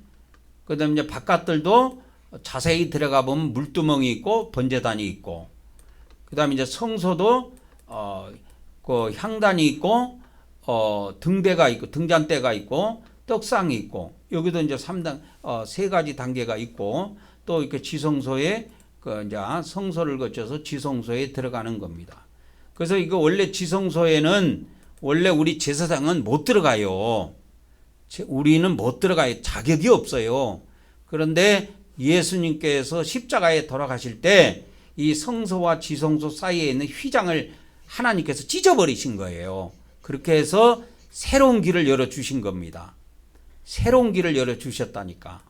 그다음에 이제 바깥들도 자세히 들어가 보면 물두멍이 있고 번제단이 있고, 그다음에 이제 성소도 그 향단이 있고 등대가 있고 등잔대가 있고 떡상이 있고, 여기도 이제 3단 세 가지 단계가 있고, 또 이렇게 지성소에 그 이제 성소를 거쳐서 지성소에 들어가는 겁니다. 그래서 이거 원래 지성소에는 원래 우리 제사장은 못 들어가요. 우리는 못 들어가요. 자격이 없어요. 그런데 예수님께서 십자가에 돌아가실 때 이 성소와 지성소 사이에 있는 휘장을 하나님께서 찢어버리신 거예요. 그렇게 해서 새로운 길을 열어주신 겁니다. 새로운 길을 열어주셨다니까.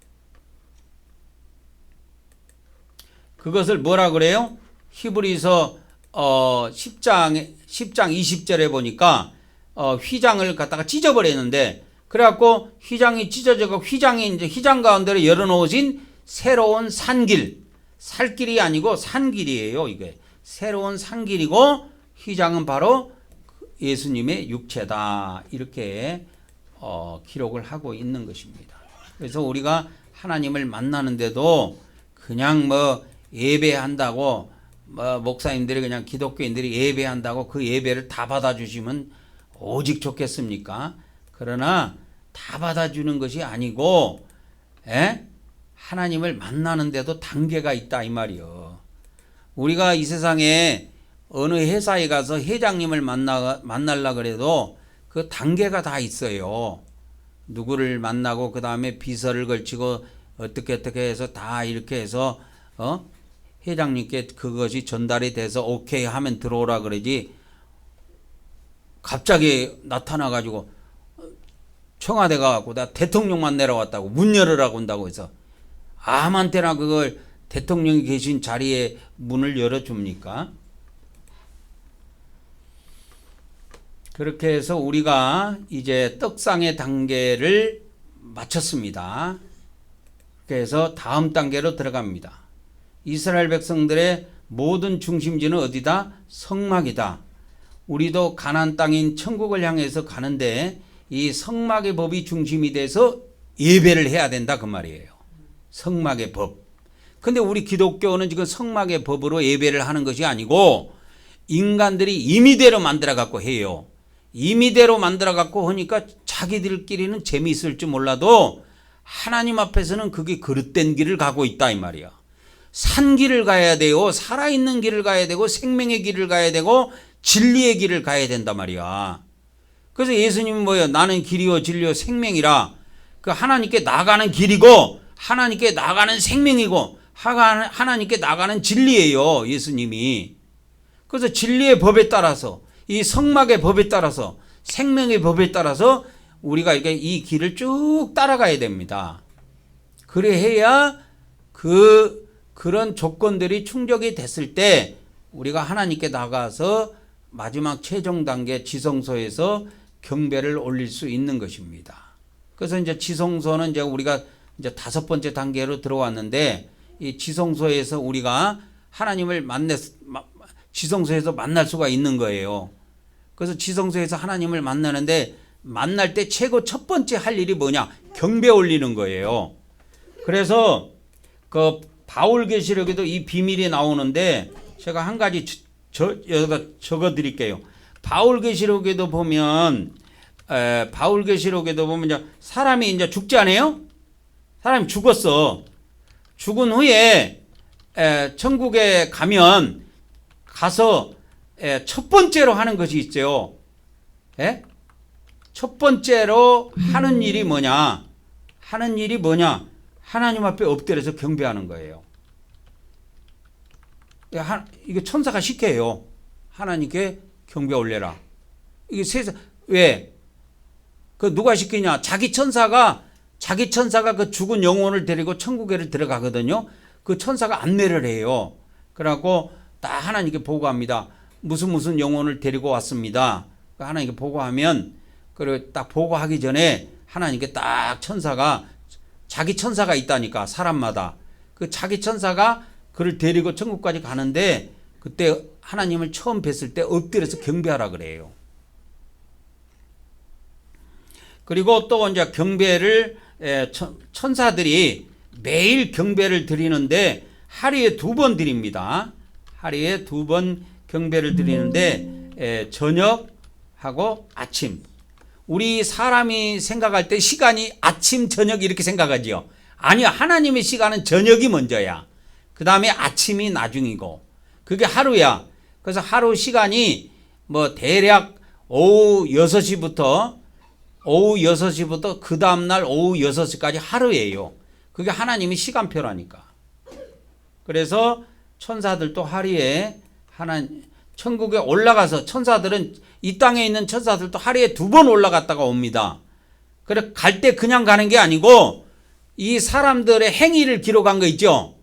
그것을 뭐라 그래요? 히브리서 10장 20절에 보니까 휘장을 갖다가 찢어버렸는데, 그래갖고 휘장이 찢어져서 휘장이 이제 휘장 가운데로 열어놓으신 새로운 산길, 살길이 아니고 산길이에요. 이게 새로운 산길이고, 휘장은 바로 예수님의 육체다, 이렇게 기록을 하고 있는 것입니다. 그래서 우리가 하나님을 만나는데도 그냥 뭐 예배한다고, 목사님들이 그냥 기독교인들이 예배한다고 그 예배를 다 받아주시면 오직 좋겠습니까? 그러나 다 받아주는 것이 아니고, 하나님을 만나는데도 단계가 있다, 이 말이요. 우리가 이 세상에 어느 회사에 가서 회장님을 만나려 그래도 그 단계가 다 있어요. 누구를 만나고 그 다음에 비서를 걸치고 어떻게 해서 다 이렇게 해서 회장님께 그것이 전달이 돼서 오케이 하면 들어오라 그러지, 갑자기 나타나가지고 청와대 가갖고 나 대통령만 내려왔다고 문 열으라고 한다고 해서 아무한테나 그걸 대통령이 계신 자리에 문을 열어줍니까? 그렇게 해서 우리가 이제 떡상의 단계를 마쳤습니다. 그래서 다음 단계로 들어갑니다. 이스라엘 백성들의 모든 중심지는 어디다? 성막이다. 우리도 가나안 땅인 천국을 향해서 가는데 이 성막의 법이 중심이 돼서 예배를 해야 된다, 그 말이에요. 성막의 법. 근데 우리 기독교는 지금 성막의 법으로 예배를 하는 것이 아니고 인간들이 임의대로 만들어 갖고 해요. 임의대로 만들어 갖고 하니까 자기들끼리는 재미있을지 몰라도 하나님 앞에서는 그게 그릇된 길을 가고 있다, 이 말이야. 산 길을 가야 돼요. 살아있는 길을 가야 되고 생명의 길을 가야 되고 진리의 길을 가야 된단 말이야. 그래서 예수님은 뭐예요? 나는 길이요 진리요 생명이라. 그 하나님께 나가는 길이고 하나님께 나가는 생명이고 하나님께 나가는 진리예요, 예수님이. 그래서 진리의 법에 따라서, 이 성막의 법에 따라서, 생명의 법에 따라서 우리가 이렇게 이 길을 쭉 따라가야 됩니다. 그래야 그런 조건들이 충족이 됐을 때 우리가 하나님께 나가서 마지막 최종 단계 지성소에서 경배를 올릴 수 있는 것입니다. 그래서 이제 지성소는 이제 우리가 이제 5번째 단계로 들어왔는데, 이 지성소에서 우리가 하나님을 지성소에서 만날 수가 있는 거예요. 그래서 지성소에서 하나님을 만나는데, 만날 때 최고 첫 번째 할 일이 뭐냐? 경배 올리는 거예요. 그래서 그 바울계시록에도 이 비밀이 나오는데 제가 한 가지 여기다 적어 드릴게요. 바울계시록에도 보면 이제 사람이 이제 죽지 않아요? 사람이 죽었어. 죽은 후에 천국에 가서 첫 번째로 하는 것이 있어요. 첫 번째로 하는 일이 뭐냐? 하나님 앞에 엎드려서 경배하는 거예요. 이게 천사가 시켜요. 하나님께 경배 올려라. 이게 세상, 왜? 그 누가 시키냐? 자기 천사가 그 죽은 영혼을 데리고 천국에를 들어가거든요. 그 천사가 안내를 해요. 그래갖고 딱 하나님께 보고합니다. 무슨 영혼을 데리고 왔습니다. 하나님께 보고하면, 그리고 딱 보고하기 전에 하나님께 딱 자기 천사가 있다니까, 사람마다. 그 자기 천사가 그를 데리고 천국까지 가는데, 그때 하나님을 처음 뵀을 때 엎드려서 경배하라 그래요. 그리고 또 이제 경배를 천사들이 매일 경배를 드리는데 하루에 2번 드립니다. 하루에 2번 경배를 드리는데 저녁하고 아침. 우리 사람이 생각할 때 시간이 아침, 저녁 이렇게 생각하지요. 아니요. 하나님의 시간은 저녁이 먼저야. 그 다음에 아침이 나중이고. 그게 하루야. 그래서 하루 시간이 뭐 대략 오후 6시부터 그 다음날 오후 6시까지 하루예요. 그게 하나님의 시간표라니까. 그래서 천사들도 하루에 천국에 올라가서 천사들은 이 땅에 있는 천사들도 하루에 2번 올라갔다가 옵니다. 그래 갈 때 그냥 가는 게 아니고 이 사람들의 행위를 기록한 거 있죠.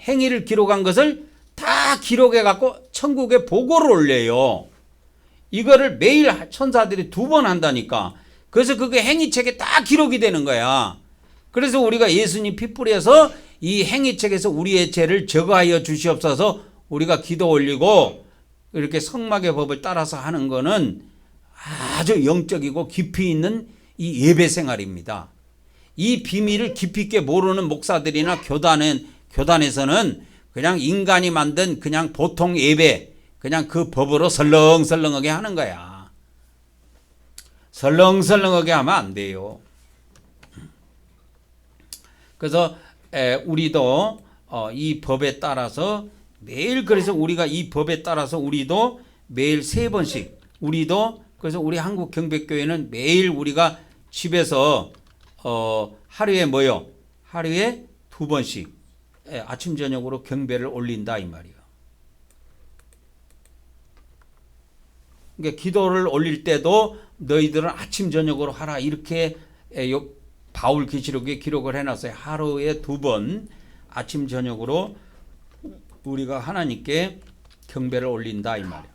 행위를 기록한 것을 다 기록해 갖고 천국에 보고를 올려요. 이거를 매일 천사들이 2번 한다니까. 그래서 그게 행위책에 다 기록이 되는 거야. 그래서 우리가 예수님 피 뿌려서 이 행위책에서 우리의 죄를 제거하여 주시옵소서 우리가 기도 올리고 이렇게 성막의 법을 따라서 하는 거는 아주 영적이고 깊이 있는 이 예배 생활입니다. 이 비밀을 깊이 있게 모르는 목사들이나 교단에서는 그냥 인간이 만든 그냥 보통 예배, 그냥 그 법으로 설렁설렁하게 하는 거야. 설렁설렁하게 하면 안 돼요. 그래서 우리도 이 법에 따라서 매일 그래서 우리가 이 법에 따라서 우리도 매일 3번씩 그래서 우리 한국 경배교회는 매일 우리가 집에서 하루에 뭐요? 하루에 2번씩 아침 저녁으로 경배를 올린다 이 말이에요. 그러니까 기도를 올릴 때도 너희들은 아침 저녁으로 하라 이렇게 바울 계시록에 기록을 해놨어요. 하루에 2번 아침 저녁으로 우리가 하나님께 경배를 올린다 이 말이에요.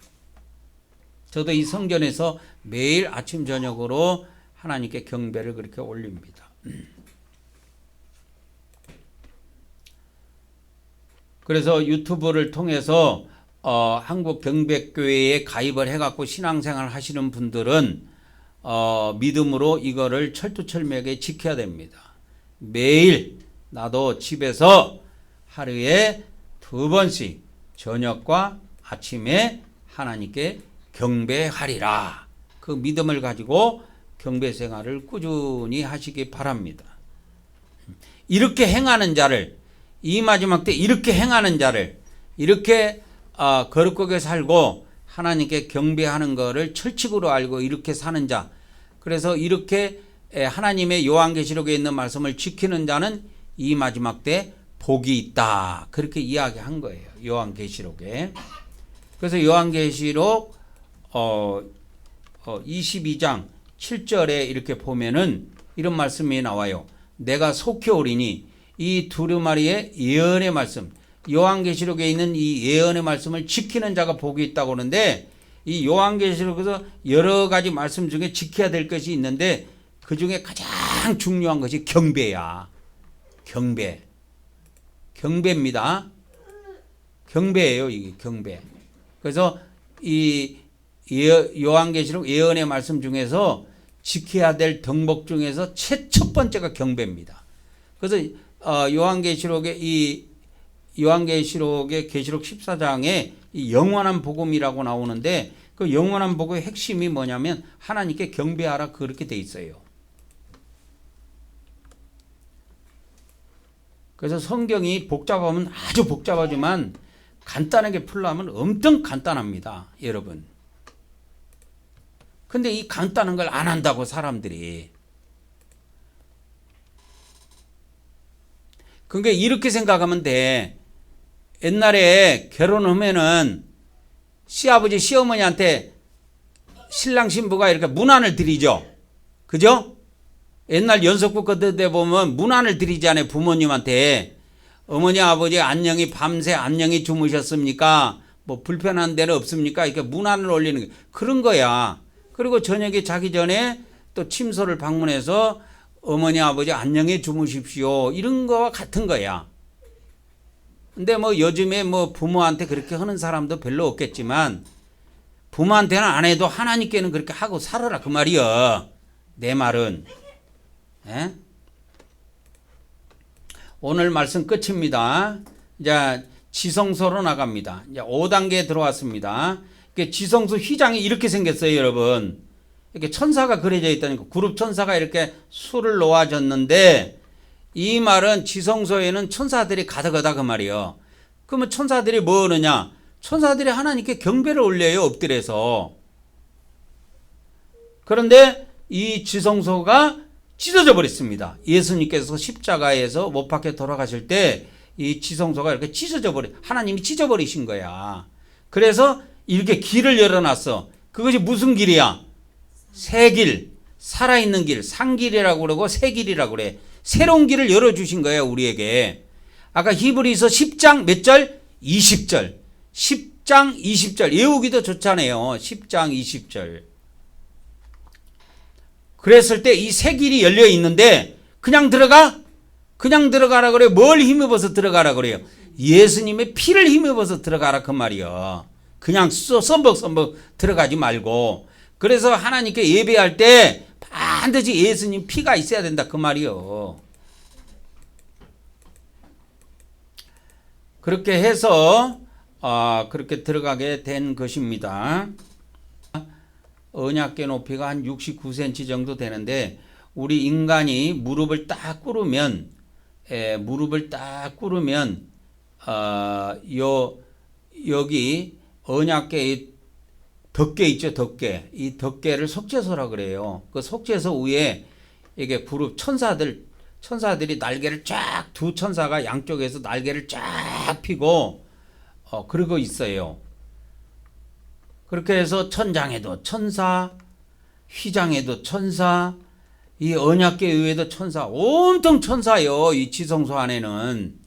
저도 이 성전에서 매일 아침 저녁으로 하나님께 경배를 그렇게 올립니다. 그래서 유튜브를 통해서 한국 경배교회에 가입을 해갖고 신앙생활 하시는 분들은 믿음으로 이거를 철두철미하게 지켜야 됩니다. 매일 나도 집에서 하루에 2번씩 저녁과 아침에 하나님께 경배하리라. 그 믿음을 가지고 경배 생활을 꾸준히 하시기 바랍니다. 이렇게 행하는 자를 이 마지막 때 이렇게 행하는 자를 이렇게 거룩하게 살고 하나님께 경배하는 것을 철칙으로 알고 이렇게 사는 자, 그래서 이렇게 하나님의 요한계시록에 있는 말씀을 지키는 자는 이 마지막 때 복이 있다. 그렇게 이야기한 거예요. 요한계시록에. 그래서 요한계시록 22장 7절에 이렇게 보면은 이런 말씀이 나와요. 내가 속히 오리니 이 두루마리의 예언의 말씀, 요한계시록에 있는 이 예언의 말씀을 지키는 자가 복이 있다고 하는데, 이 요한계시록에서 여러 가지 말씀 중에 지켜야 될 것이 있는데 그 중에 가장 중요한 것이 경배야. 경배입니다. 경배예요, 이게 경배. 그래서 이 요한계시록 예언의 말씀 중에서 지켜야 될 덕목 중에서 첫 번째가 경배입니다. 그래서 요한계시록의 계시록 14장에 이 영원한 복음이라고 나오는데, 그 영원한 복음의 핵심이 뭐냐면 하나님께 경배하라, 그렇게 돼 있어요. 그래서 성경이 복잡하면 아주 복잡하지만 간단하게 풀려면 엄청 간단합니다, 여러분. 근데 이 간단한 걸 안 한다고 사람들이. 그게 이렇게 생각하면 돼. 옛날에 결혼하면은 시아버지 시어머니한테 신랑 신부가 이렇게 문안을 드리죠. 그죠? 옛날 연속국 그때 보면 문안을 드리잖아요, 부모님한테. 어머니 아버지 안녕히 밤새 안녕히 주무셨습니까? 뭐 불편한 데는 없습니까? 이렇게 문안을 올리는 게 그런 거야. 그리고 저녁에 자기 전에 또 침소를 방문해서 어머니 아버지 안녕히 주무십시오, 이런 거와 같은 거야. 근데 뭐 요즘에 뭐 부모한테 그렇게 하는 사람도 별로 없겠지만 부모한테는 안 해도 하나님께는 그렇게 하고 살아라, 그 말이야, 내 말은. 에? 오늘 말씀 끝입니다. 이제 지성소로 나갑니다. 이제 5단계에 들어왔습니다. 지성소 휘장이 이렇게 생겼어요, 여러분. 이렇게 천사가 그려져 있다니까. 그룹 천사가 이렇게 수를 놓아졌는데, 이 말은 지성소에는 천사들이 가득하다 그 말이에요. 그러면 천사들이 뭐 하느냐? 천사들이 하나님께 경배를 올려요, 엎드려서. 그런데 이 지성소가 찢어져 버렸습니다. 예수님께서 십자가에서 못 박혀 돌아가실 때 이 지성소가 이렇게 찢어져 버려, 하나님이 찢어버리신 거야. 그래서 이렇게 길을 열어놨어. 그것이 무슨 길이야? 새 길, 살아있는 길, 상길이라고 그러고 새 길이라고 그래. 새로운 길을 열어주신 거예요, 우리에게. 아까 히브리서 10장 몇 절? 20절. 10장 20절. 외우기도 좋잖아요. 10장 20절. 그랬을 때 이 새 길이 열려 있는데 그냥 들어가? 그냥 들어가라 그래요. 뭘 힘입어서 들어가라 그래요? 예수님의 피를 힘입어서 들어가라 그 말이요. 그냥 썸벅썸벅 들어가지 말고. 그래서 하나님께 예배할 때 반드시 예수님 피가 있어야 된다 그 말이요. 그렇게 해서 그렇게 들어가게 된 것입니다. 언약궤 높이가 한 69cm 정도 되는데, 우리 인간이 무릎을 딱 꿇으면 여기 언약궤 덮개 있죠, 덮개. 이 덮개를 속죄소라 그래요. 그 속죄소 위에 이게 그룹 천사들이 날개를 쫙, 두 천사가 양쪽에서 날개를 쫙 펴고 그러고 있어요. 그렇게 해서 천장에도 천사, 휘장에도 천사, 이 언약궤 위에도 천사, 온통 천사요, 이 지성소 안에는.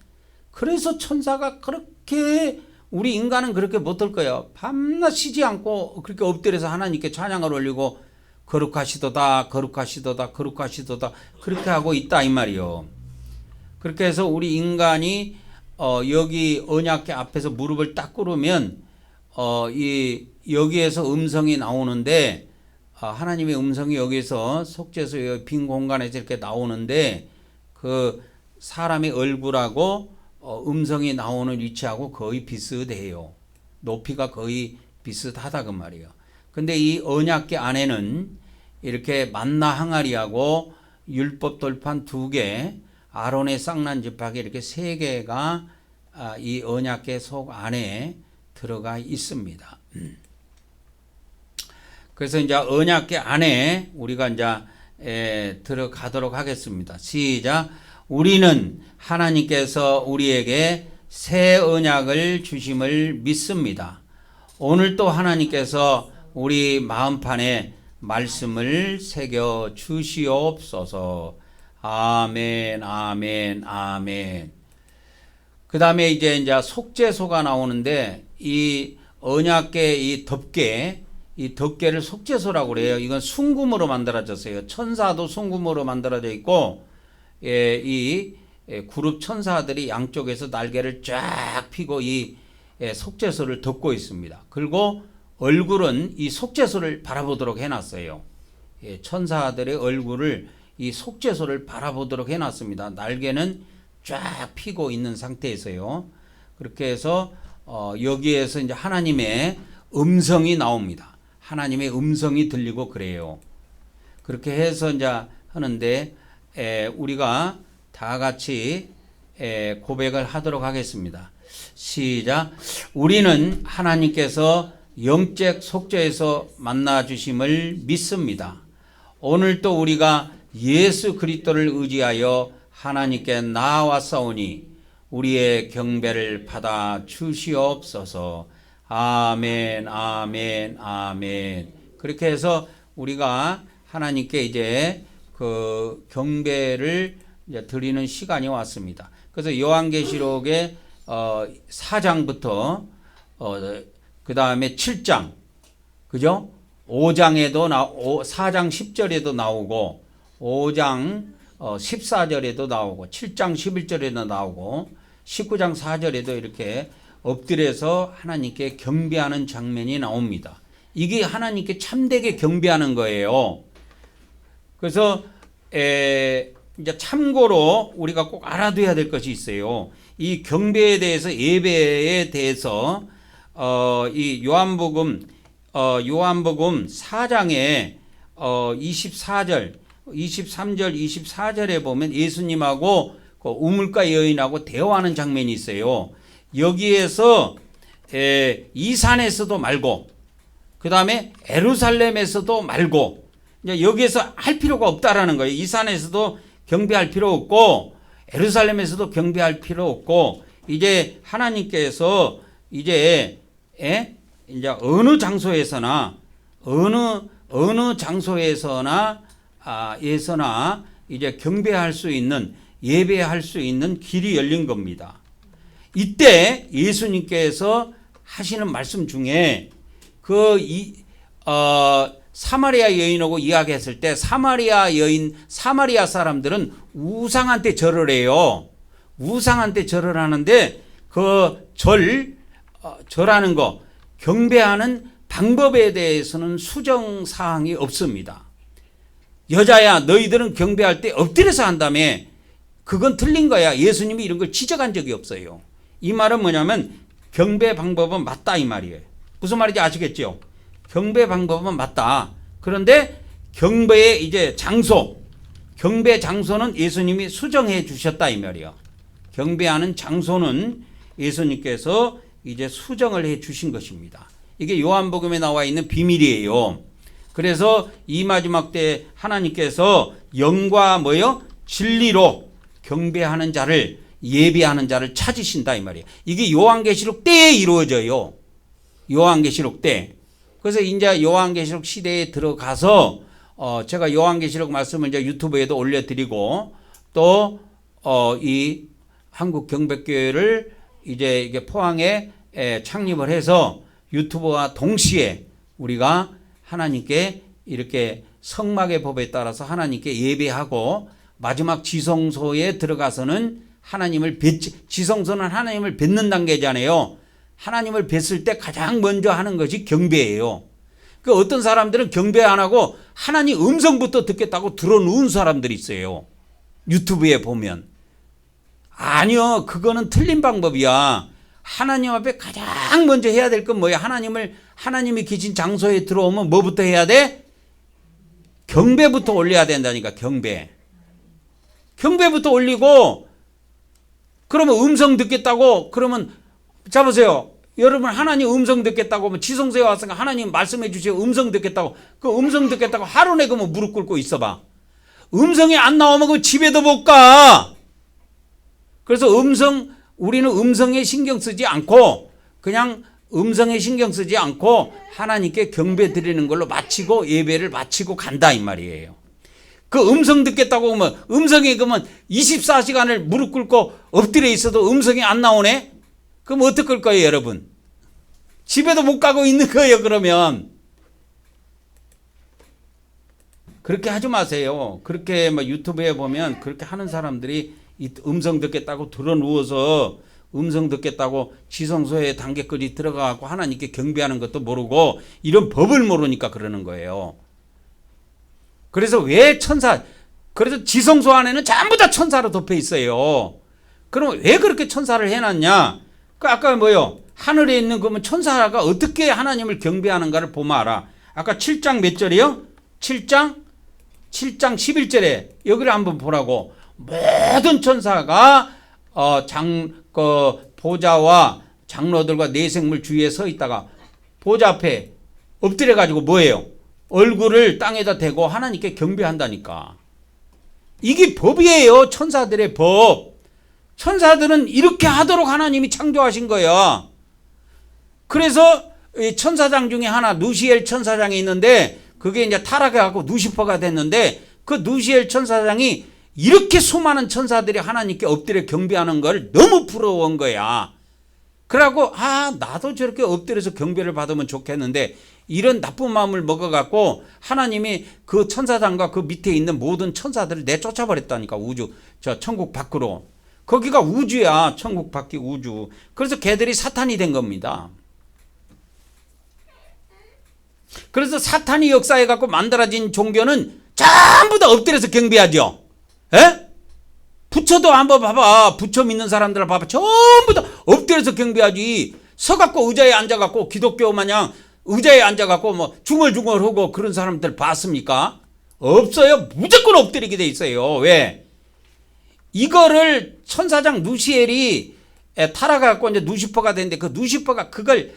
그래서 천사가 그렇게, 우리 인간은 그렇게 못할 거예요. 밤낮 쉬지 않고 그렇게 엎드려서 하나님께 찬양을 올리고 거룩하시도다, 거룩하시도다, 거룩하시도다 그렇게 하고 있다 이 말이요. 그렇게 해서 우리 인간이 여기 언약궤 앞에서 무릎을 딱 꿇으면 여기에서 음성이 나오는데, 하나님의 음성이 여기서 속죄소의 빈 공간에서 이렇게 나오는데, 그 사람의 얼굴하고 음성이 나오는 위치하고 거의 비슷해요. 높이가 거의 비슷하다 그 말이에요. 근데 이 언약궤 안에는 이렇게 만나 항아리하고 율법 돌판 2개, 아론의 쌍난 지팡이 이렇게 3개가 이 언약궤 속 안에 들어가 있습니다. 그래서 이제 언약궤 안에 우리가 이제 들어가도록 하겠습니다. 시작. 우리는 하나님께서 우리에게 새 언약을 주심을 믿습니다. 오늘 또 하나님께서 우리 마음판에 말씀을 새겨 주시옵소서. 아멘, 아멘, 아멘. 그 다음에 이제 속죄소가 나오는데, 이 언약궤 이 덮개를 속죄소라고 그래요. 이건 순금으로 만들어졌어요. 천사도 순금으로 만들어져 있고, 이 그룹 천사들이 양쪽에서 날개를 쫙 펴고 이 속죄소를 덮고 있습니다. 그리고 얼굴은 이 속죄소를 바라보도록 해놨어요. 천사들의 얼굴을 이 속죄소를 바라보도록 해놨습니다. 날개는 쫙 펴고 있는 상태에서요. 그렇게 해서 여기에서 이제 하나님의 음성이 나옵니다. 하나님의 음성이 들리고 그래요. 그렇게 해서 이제 하는데, 우리가 다 같이 고백을 하도록 하겠습니다. 시작. 우리는 하나님께서 영적 속죄에서 만나 주심을 믿습니다. 오늘 또 우리가 예수 그리스도를 의지하여 하나님께 나아왔사오니 우리의 경배를 받아 주시옵소서. 아멘, 아멘, 아멘. 그렇게 해서 우리가 하나님께 이제 그 경배를 이제 드리는 시간이 왔습니다. 그래서 요한계시록의 4장부터 그 다음에 7장, 그죠? 5장에도 4장 10절에도 나오고 5장 14절에도 나오고 7장 11절에도 나오고 19장 4절에도 이렇게 엎드려서 하나님께 경배하는 장면이 나옵니다. 이게 하나님께 참되게 경배하는 거예요. 그래서 이제 참고로 우리가 꼭 알아둬야 될 것이 있어요. 이 경배에 대해서, 예배에 대해서 이 요한복음 4장에 23절, 24절에 보면 예수님하고 그 우물가 여인하고 대화하는 장면이 있어요. 여기에서 이 산에서도 말고, 그 다음에 에루살렘에서도 말고, 이제 여기에서 할 필요가 없다라는 거예요. 이 산에서도 경배할 필요 없고, 에루살렘에서도 경배할 필요 없고, 이제 하나님께서 이제 어느 장소에서나 어느 장소에서나 이제 경배할 수 있는, 예배할 수 있는 길이 열린 겁니다. 이때 예수님께서 하시는 말씀 중에 사마리아 여인하고 이야기했을 때, 사마리아 사람들은 우상한테 절을 해요. 우상한테 절을 하는데 그 절하는 거, 경배하는 방법에 대해서는 수정 사항이 없습니다. 여자야, 너희들은 경배할 때 엎드려서 한다며. 그건 틀린 거야. 예수님이 이런 걸 지적한 적이 없어요. 이 말은 뭐냐면 경배 방법은 맞다 이 말이에요. 무슨 말인지 아시겠죠? 경배 방법은 맞다. 그런데 경배의 이제 경배 장소는 예수님이 수정해 주셨다 이 말이에요. 경배하는 장소는 예수님께서 이제 수정을 해 주신 것입니다. 이게 요한복음에 나와 있는 비밀이에요. 그래서 이 마지막 때 하나님께서 영과 진리로 경배하는 자를, 예배하는 자를 찾으신다 이 말이에요. 이게 요한계시록 때에 이루어져요. 요한계시록 때. 그래서 이제 요한계시록 시대에 들어가서 제가 요한계시록 말씀을 이제 유튜브에도 올려드리고, 또 이 한국경배교회를 이제 이게 포항에 창립을 해서 유튜브와 동시에 우리가 하나님께 이렇게 성막의 법에 따라서 하나님께 예배하고, 마지막 지성소에 들어가서는 지성소는 하나님을 뵙는 단계잖아요. 하나님을 뵀을 때 가장 먼저 하는 것이 경배예요. 그 어떤 사람들은 경배 안 하고 하나님 음성부터 듣겠다고 들어놓은 사람들이 있어요. 유튜브에 보면. 아니요, 그거는 틀린 방법이야. 하나님 앞에 가장 먼저 해야 될 건 뭐야? 하나님이 계신 장소에 들어오면 뭐부터 해야 돼? 경배부터 올려야 된다니까. 경배부터 올리고, 그러면 음성 듣겠다고, 그러면 잡으세요. 여러분 하나님 음성 듣겠다고 하면 지성소에 왔으니까 하나님 말씀해 주세요. 음성 듣겠다고. 그 음성 듣겠다고 하루 내고 무릎 꿇고 있어봐. 음성이 안 나오면 그 집에도 못 가. 그래서 우리는 음성에 신경 쓰지 않고, 그냥 음성에 신경 쓰지 않고 하나님께 경배 드리는 걸로 마치고, 예배를 마치고 간다 이 말이에요. 그 음성 듣겠다고 하면, 음성이 그러면 24시간을 무릎 꿇고 엎드려 있어도 음성이 안 나오네? 그럼 어떡할 거예요 여러분? 집에도 못 가고 있는 거예요. 그러면 그렇게 하지 마세요. 그렇게 유튜브에 보면 그렇게 하는 사람들이 음성 듣겠다고 들어 누워서 음성 듣겠다고 지성소에 단계까지 들어가고 하나님께 경배하는 것도 모르고 이런 법을 모르니까 그러는 거예요. 그래서 그래서 지성소 안에는 전부 다 천사로 덮여 있어요. 그럼 왜 그렇게 천사를 해놨냐? 아까 하늘에 있는 그러면 천사가 어떻게 하나님을 경배하는가를 보면 알아. 아까 7장 몇 절이요? 7장 11절에 여기를 한번 보라고. 모든 천사가 보좌와 장로들과 내생물 주위에 서 있다가 보좌 앞에 엎드려 가지고 뭐예요? 얼굴을 땅에다 대고 하나님께 경배한다니까. 이게 법이에요. 천사들의 법. 천사들은 이렇게 하도록 하나님이 창조하신 거야. 그래서 천사장 중에 하나 누시엘 천사장이 있는데, 그게 이제 타락해갖고 누시퍼가 됐는데, 그 누시엘 천사장이 이렇게 수많은 천사들이 하나님께 엎드려 경배하는 걸 너무 부러워한 거야. 그러고 나도 저렇게 엎드려서 경배를 받으면 좋겠는데, 이런 나쁜 마음을 먹어갖고 하나님이 그 천사장과 그 밑에 있는 모든 천사들을 내쫓아버렸다니까. 천국 밖으로. 거기가 우주야. 천국 밖이 우주. 그래서 걔들이 사탄이 된 겁니다. 그래서 사탄이 역사해갖고 만들어진 종교는 전부 다 엎드려서 경배하죠. 에? 부처도 한번 봐봐. 부처 믿는 사람들 봐봐. 전부 다 엎드려서 경배하지. 서갖고 의자에 앉아갖고 기독교 마냥 의자에 앉아갖고 뭐 중얼중얼하고 그런 사람들 봤습니까? 없어요. 무조건 엎드리게 돼 있어요. 왜? 이거를 천사장 누시엘이 타락하고 이제 누시퍼가 됐는데 그 누시퍼가 그걸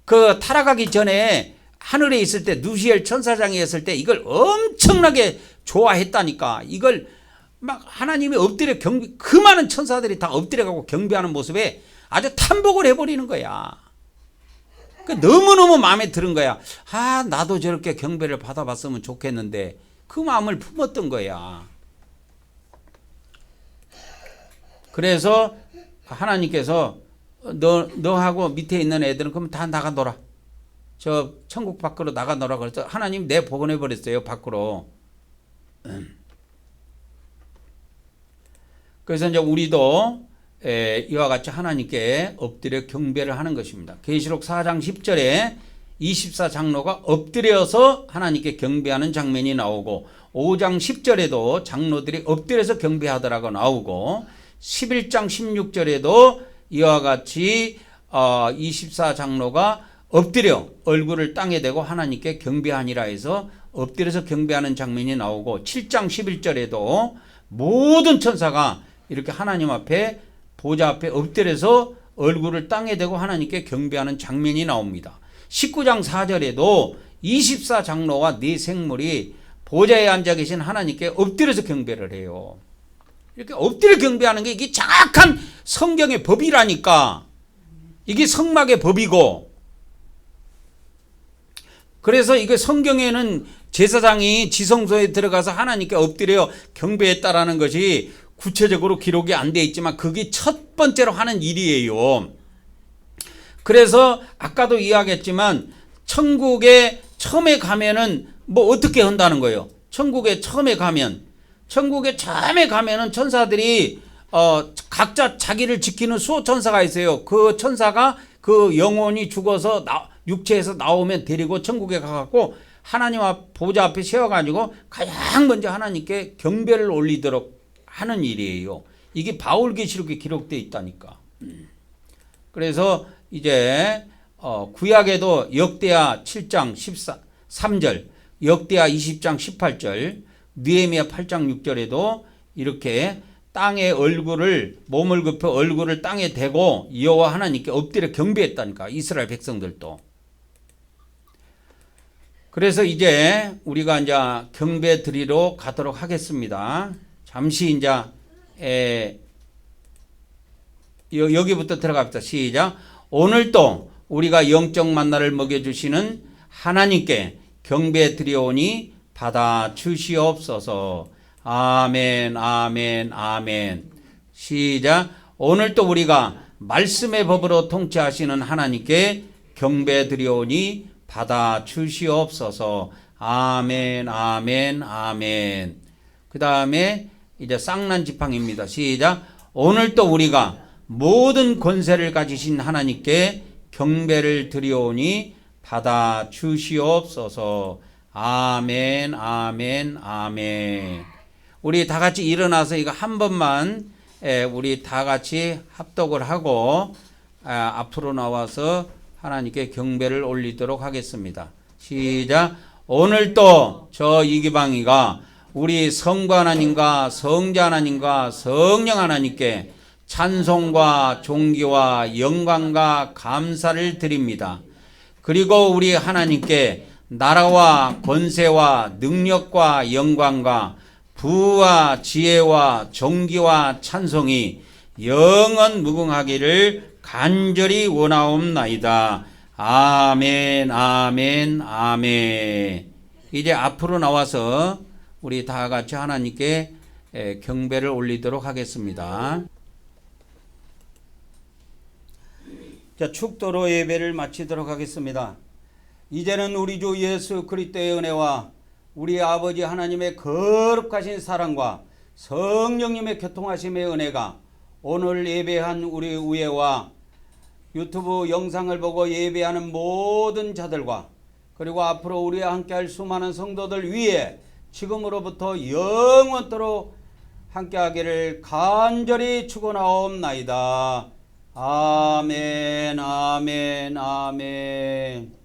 그 타락하기 전에 하늘에 있을 때 누시엘 천사장이었을 때 이걸 엄청나게 좋아했다니까. 이걸 막 하나님이 엎드려 경배, 그 많은 천사들이 다 엎드려가고 경배하는 모습에 아주 탐복을 해버리는 거야. 너무너무 마음에 드는 거야. 아, 나도 저렇게 경배를 받아봤으면 좋겠는데 그 마음을 품었던 거야. 그래서 하나님께서 너하고 밑에 있는 애들은 그럼 다 나가 놀아. 저 천국 밖으로 나가 놀아. 그래서 하나님 내 보내버렸어요. 밖으로. 그래서 이제 우리도 이와 같이 하나님께 엎드려 경배를 하는 것입니다. 계시록 4장 10절에 24장로가 엎드려서 하나님께 경배하는 장면이 나오고 5장 10절에도 장로들이 엎드려서 경배하더라고 나오고 11장 16절에도 이와 같이 24장로가 엎드려 얼굴을 땅에 대고 하나님께 경배하니라 해서 엎드려서 경배하는 장면이 나오고 7장 11절에도 모든 천사가 이렇게 하나님 앞에 보좌 앞에 엎드려서 얼굴을 땅에 대고 하나님께 경배하는 장면이 나옵니다. 19장 4절에도 24장로와 네 생물이 보좌에 앉아 계신 하나님께 엎드려서 경배를 해요. 이렇게 엎드려 경배하는 게 이게 정확한 성경의 법이라니까. 이게 성막의 법이고. 그래서 이게 성경에는 제사장이 지성소에 들어가서 하나님께 엎드려 경배했다라는 것이 구체적으로 기록이 안 돼 있지만 그게 첫 번째로 하는 일이에요. 그래서 아까도 이야기했지만 천국에 처음에 가면은 뭐 어떻게 한다는 거예요. 천국에 처음에 가면은 천사들이 각자 자기를 지키는 수호천사가 있어요. 그 천사가 그 영혼이 죽어서 육체에서 나오면 데리고 천국에 가갖고 하나님 앞 보좌 앞에 세워가지고 가장 먼저 하나님께 경배를 올리도록 하는 일이에요. 이게 바울계시록에 기록되어 있다니까. 그래서 이제 구약에도 역대하 7장 13절, 역대하 20장 18절, 느헤미야 8장 6절에도 이렇게 땅에 몸을 굽혀 얼굴을 땅에 대고 여호와 하나님께 엎드려 경배했다니까. 이스라엘 백성들도. 그래서 이제 우리가 이제 경배 드리러 가도록 하겠습니다. 잠시 이제 여기부터 들어갑시다. 시작. 오늘도 우리가 영적 만나를 먹여주시는 하나님께 경배 드리오니 받아 주시옵소서. 아멘, 아멘, 아멘. 시작. 오늘도 우리가 말씀의 법으로 통치하시는 하나님께 경배 드리오니 받아 주시옵소서. 아멘, 아멘, 아멘. 그 다음에 이제 쌍난 지팡입니다. 시작. 오늘도 우리가 모든 권세를 가지신 하나님께 경배를 드리오니 받아 주시옵소서. 아멘, 아멘, 아멘. 우리 다 같이 일어나서 이거 한 번만 우리 다 같이 합독을 하고 앞으로 나와서 하나님께 경배를 올리도록 하겠습니다. 시작. 오늘도 저 이기방이가 우리 성부 하나님과 성자 하나님과 성령 하나님께 찬송과 존귀와 영광과 감사를 드립니다. 그리고 우리 하나님께 나라와 권세와 능력과 영광과 부와 지혜와 존귀와 찬송이 영원 무궁하기를 간절히 원하옵나이다. 아멘, 아멘, 아멘. 이제 앞으로 나와서 우리 다 같이 하나님께 경배를 올리도록 하겠습니다. 자, 축도로 예배를 마치도록 하겠습니다. 이제는 우리 주 예수 그리스도의 은혜와 우리 아버지 하나님의 거룩하신 사랑과 성령님의 교통하심의 은혜가 오늘 예배한 우리 우애와 유튜브 영상을 보고 예배하는 모든 자들과 그리고 앞으로 우리와 함께할 수많은 성도들 위에 지금으로부터 영원토록 함께하기를 간절히 축원하옵나이다. 아멘 아멘 아멘.